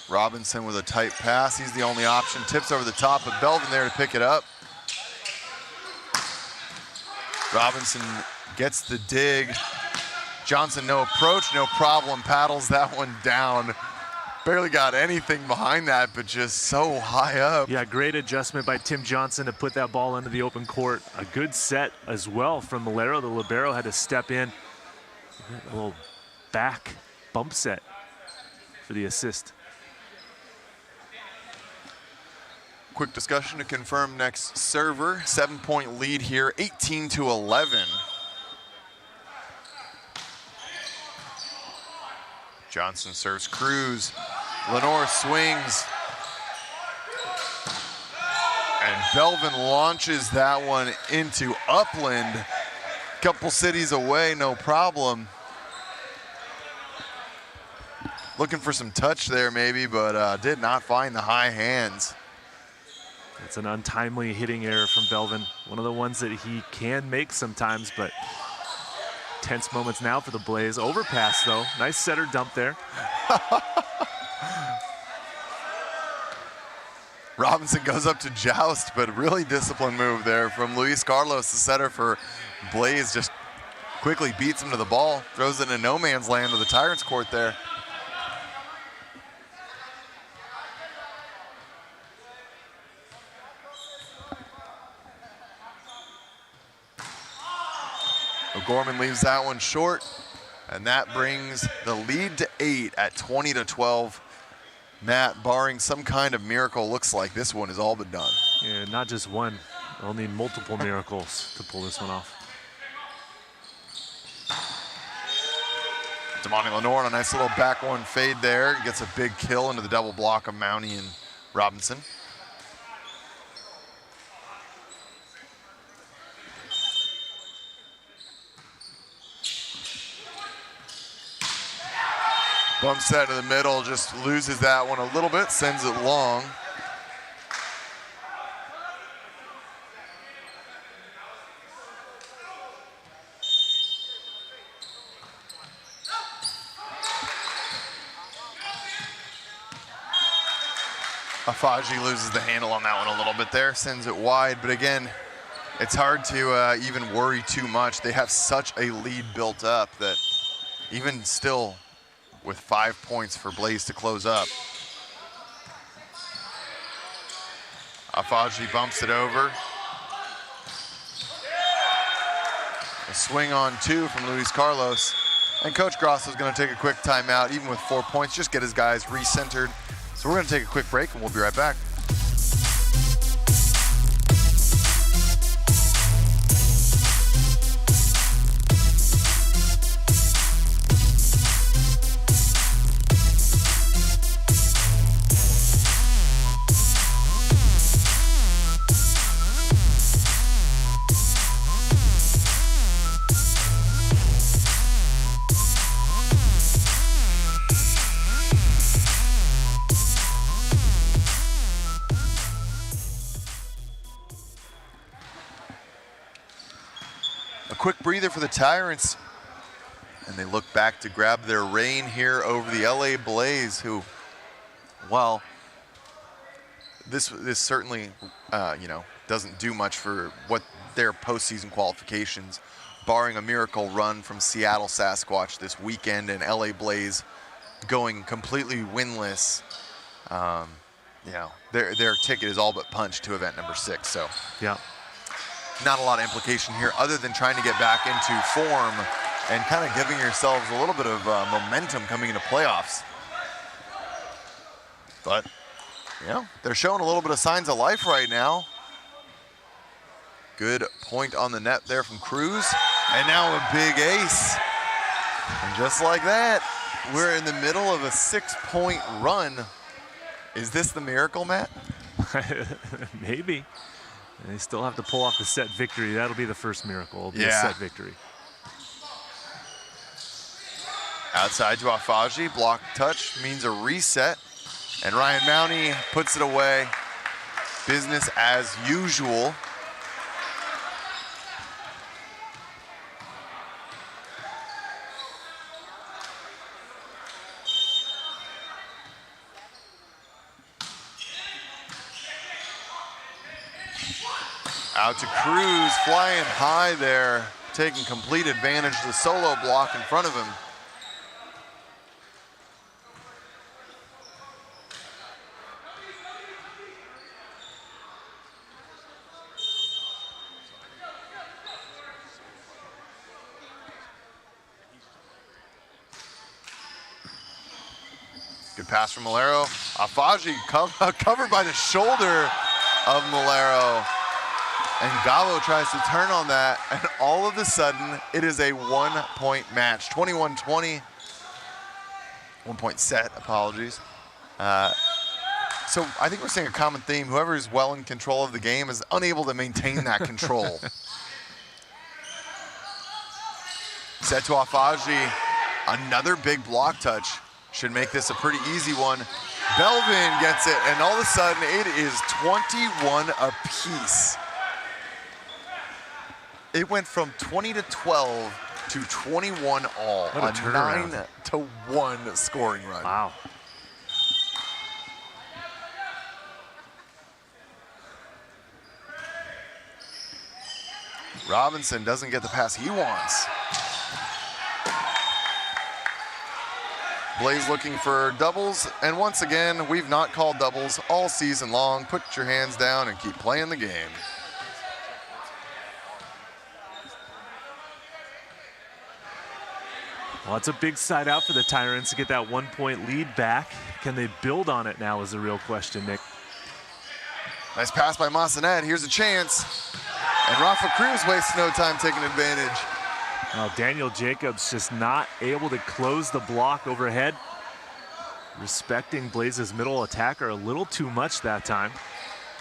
Robinson with a tight pass. He's the only option. Tips over the top, but Belvin there to pick it up. Robinson gets the dig. Johnson, no approach, no problem. Paddles that one down. Barely got anything behind that, but just so high up. Yeah, great adjustment by Tim Johnson to put that ball into the open court. A good set as well from Malero. The libero had to step in. A little back bump set for the assist. Quick discussion to confirm next server. 7-point lead here, 18-11. Johnson serves Cruz. Lenore swings. And Belvin launches that one into Upland. Couple cities away, no problem. Looking for some touch there maybe, but did not find the high hands. It's an untimely hitting error from Belvin. One of the ones that he can make sometimes, but tense moments now for the Blaze. Overpass though, nice setter dump there. Robinson goes up to joust, but really disciplined move there from Luis Carlos, the setter for Blaze, just quickly beats him to the ball, throws it into no man's land to the Tyrants court there. O'Gorman leaves that one short, and that brings the lead to 8 at 20-12. Matt, barring some kind of miracle, looks like this one has all but done. Yeah, not just one. They'll need multiple miracles to pull this one off. Damani Lenore on a nice little back one fade there. He gets a big kill into the double block of Mountie and Robinson. Bumps that to the middle, just loses that one a little bit, sends it long. Afaji loses the handle on that one a little bit there, sends it wide, but again, it's hard to even worry too much. They have such a lead built up that even still, with 5 points for Blaze to close up. Afaji bumps it over. A swing on 2 from Luis Carlos. And Coach Grosso is going to take a quick timeout, even with 4 points, just get his guys recentered. So we're going to take a quick break, and we'll be right back. Quick breather for the Tyrants, and they look back to grab their reign here over the LA Blaze, who, well, this certainly, doesn't do much for what their postseason qualifications, barring a miracle run from Seattle Sasquatch this weekend and LA Blaze going completely winless. Their ticket is all but punched to event number 6. So yeah. Not a lot of implication here other than trying to get back into form and kind of giving yourselves a little bit of momentum coming into playoffs. But, they're showing a little bit of signs of life right now. Good point on the net there from Cruz. And now a big ace. And just like that, we're in the middle of a 6-point run. Is this the miracle, Matt? Maybe. And they still have to pull off the set victory. That'll be the first miracle. It'll be a set victory. Outside to Afaji. Block touch means a reset. And Ryan Mountie puts it away. Business as usual. Out to Cruz, flying high there, taking complete advantage of the solo block in front of him. Good pass from Malero. Afaji covered by the shoulder of Malero. And Gallo tries to turn on that, and all of a sudden, it is a 1-point match. 21-20. 1-point set, apologies. So I think we're seeing a common theme. Whoever is well in control of the game is unable to maintain that control. Set to Afaji. Another big block touch. Should make this a pretty easy one. Belvin gets it, and all of a sudden, it is 21 apiece. It went from 20-12 to 21 all. What a turnaround. 9-1 scoring run. Wow. Robinson doesn't get the pass he wants. Blaze looking for doubles, and once again, we've not called doubles all season long. Put your hands down and keep playing the game. Well, it's a big side out for the Tyrants to get that 1-point lead back. Can they build on it now is the real question, Nick. Nice pass by Massanet. Here's a chance. And Rafa Cruz wastes no time taking advantage. Well, Daniel Jacobs just not able to close the block overhead. Respecting Blaze's middle attacker a little too much that time.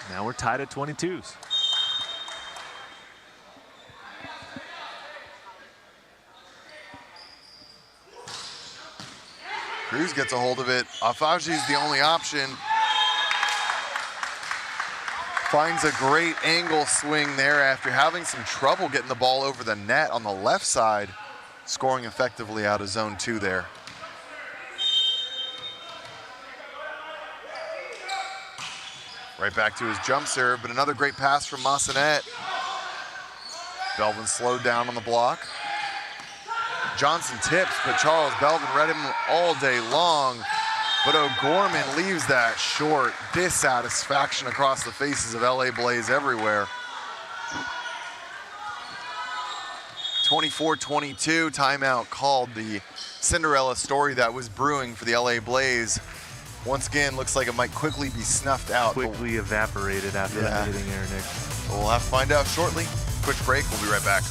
Now we're tied at 22s. Cruz gets a hold of it. Afaji's the only option. Finds a great angle swing there after having some trouble getting the ball over the net on the left side, scoring effectively out of zone 2 there. Right back to his jump serve, but another great pass from Massanet. Belvin slowed down on the block. Johnson tips, but Charles Belvin read him all day long. But O'Gorman leaves that short. Dissatisfaction across the faces of LA Blaze everywhere. 24-22, timeout called. The Cinderella story that was brewing for the LA Blaze once again looks like it might quickly be snuffed out. Quickly evaporated after that hitting air, Nick. We'll have to find out shortly. Quick break, we'll be right back.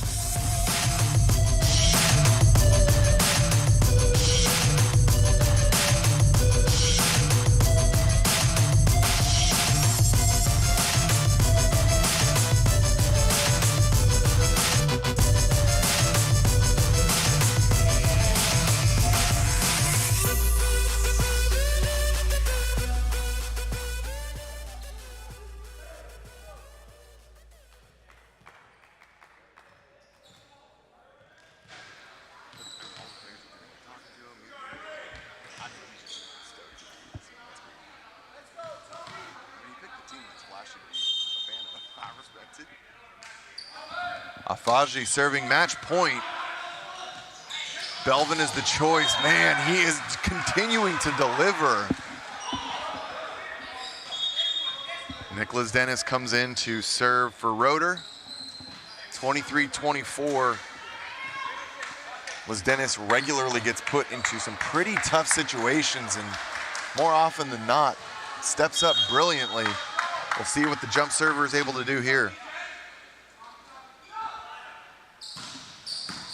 Afaji serving match point. Belvin is the choice. Man, he is continuing to deliver. Nicholas Dennis comes in to serve for Roeder. 23-24. Dennis regularly gets put into some pretty tough situations, and more often than not, steps up brilliantly. We'll see what the jump server is able to do here.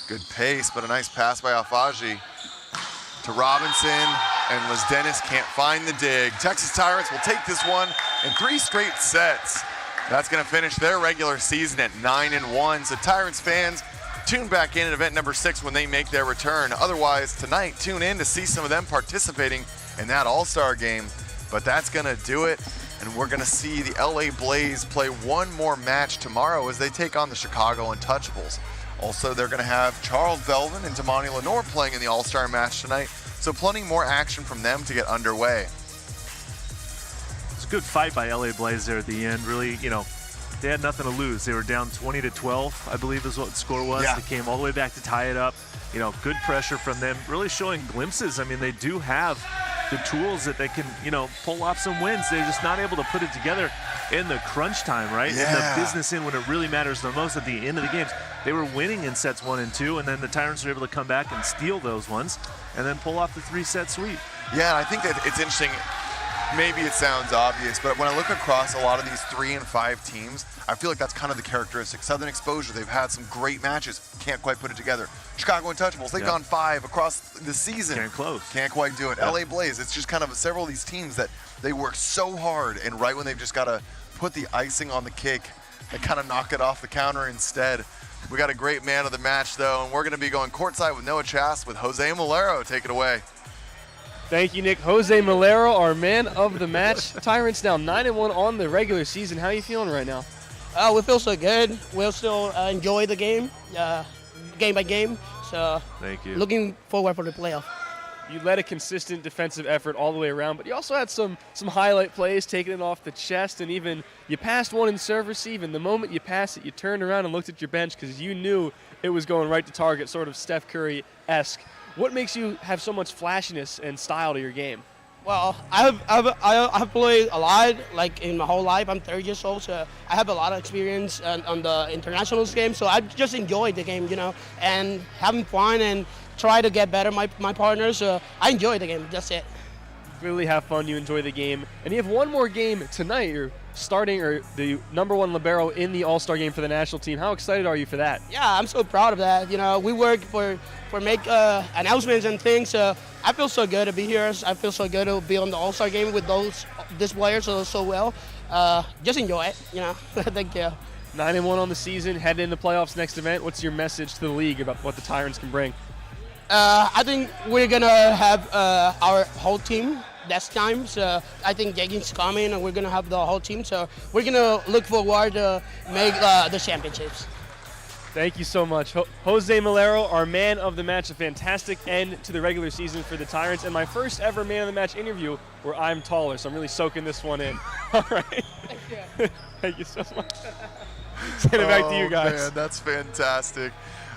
Good pace, but a nice pass by Afaji to Robinson, and Dennis can't find the dig. Texas Tyrants will take this one in 3 straight sets. That's gonna finish their regular season at 9-1. So Tyrants fans, tune back in at event number 6 when they make their return. Otherwise, tonight, tune in to see some of them participating in that All-Star game. But that's gonna do it, and we're gonna see the LA Blaze play one more match tomorrow as they take on the Chicago Untouchables. Also, they're gonna have Charles Belvin and Damani Lenore playing in the All-Star match tonight, so plenty more action from them to get underway. It's a good fight by LA Blaze there at the end. Really, they had nothing to lose. They were down 20-12, I believe is what the score was. Yeah. They came all the way back to tie it up. Good pressure from them, really showing glimpses. I mean, they do have the tools that they can, pull off some wins. They're just not able to put it together in the crunch time, right? Yeah. In the business when it really matters the most at the end of the games. They were winning in sets 1 and 2, and then the Tyrants were able to come back and steal those ones and then pull off the 3-set sweep. Yeah, and I think that it's interesting. Maybe it sounds obvious, but when I look across a lot of these 3 and 5 teams, I feel like that's kind of the characteristic. Southern Exposure, they've had some great matches, can't quite put it together. Chicago Untouchables, they've gone 5 across the season. Can't close. Can't quite do it. Yeah. LA Blaze, it's just kind of several of these teams that they work so hard, and right when they've just got to put the icing on the cake, they kind of knock it off the counter instead. We got a great man of the match, though, and we're going to be going courtside with Noah Chast with Jose Malero. Take it away. Thank you, Nick. Jose Malero, our man of the match. Tyrants now 9-1 on the regular season. How are you feeling right now? We feel so good. We'll still enjoy the game, game by game. So Thank you. looking forward for the playoff. You led a consistent defensive effort all the way around, but you also had some highlight plays, taking it off the chest, and even you passed one in serve receive, and the moment you passed it, you turned around and looked at your bench because you knew it was going right to target, sort of Steph Curry-esque. What makes you have so much flashiness and style to your game? Well, I've played a lot, like in my whole life. I'm 30 years old, so I have a lot of experience on the international game. So I just enjoy the game, and having fun and try to get better my partners. So I enjoy the game. That's it. Really have fun. You enjoy the game, and you have one more game tonight. You're starting or the #1 libero in the All-Star game for the national team. How excited are you for that? Yeah, I'm so proud of that. We work for make announcements and things. I feel so good to be here. I feel so good to be on the All-Star game with this players so well. Just enjoy it. Thank you. 9-1 on the season, heading into the playoffs next event. What's your message to the league about what the Tyrants can bring? I think we're gonna have our whole team this time. So I think Jagin's coming, and we're gonna have the whole team. So we're gonna look forward to make the championships. Thank you so much. Jose Malero, our man of the match, a fantastic end to the regular season for the Tyrants, and my first ever man of the match interview where I'm taller, so I'm really soaking this one in. All right. Thank you. Thank you so much. Send it back to you guys. Man, that's fantastic.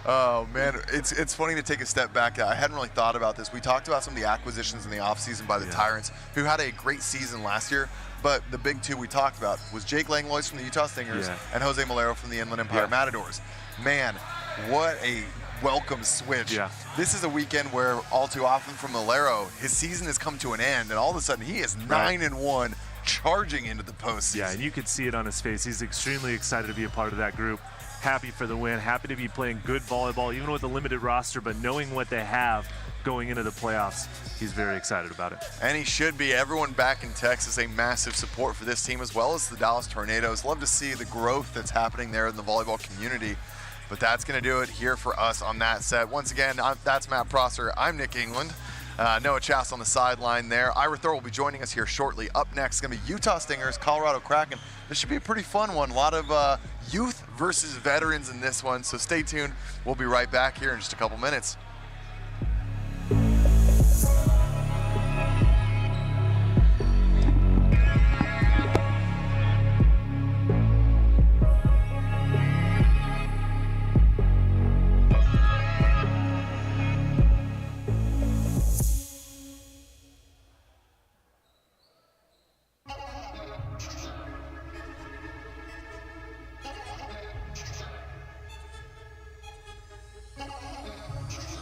Oh, man, it's funny to take a step back. I hadn't really thought about this. We talked about some of the acquisitions in the offseason by the Tyrants, who had a great season last year. But the big two we talked about was Jake Langlois from the Utah Stingers and Jose Malero from the Inland Empire Matadors. Man, what a welcome switch. Yeah. This is a weekend where all too often for Malero, his season has come to an end, and all of a sudden he is 9-1, charging into the postseason. Yeah, and you can see it on his face. He's extremely excited to be a part of that group. Happy for the win, happy to be playing good volleyball, even with a limited roster, but knowing what they have going into the playoffs, he's very excited about it. And he should be. Everyone back in Texas, a massive support for this team, as well as the Dallas Tornadoes. Love to see the growth that's happening there in the volleyball community. But that's going to do it here for us on that set. Once again, that's Matt Prosser. I'm Nick England. Noah Chass on the sideline there. Ira Thor will be joining us here shortly. Up next is going to be Utah Stingers, Colorado Kraken. This should be a pretty fun one. A lot of youth versus veterans in this one, so stay tuned. We'll be right back here in just a couple minutes.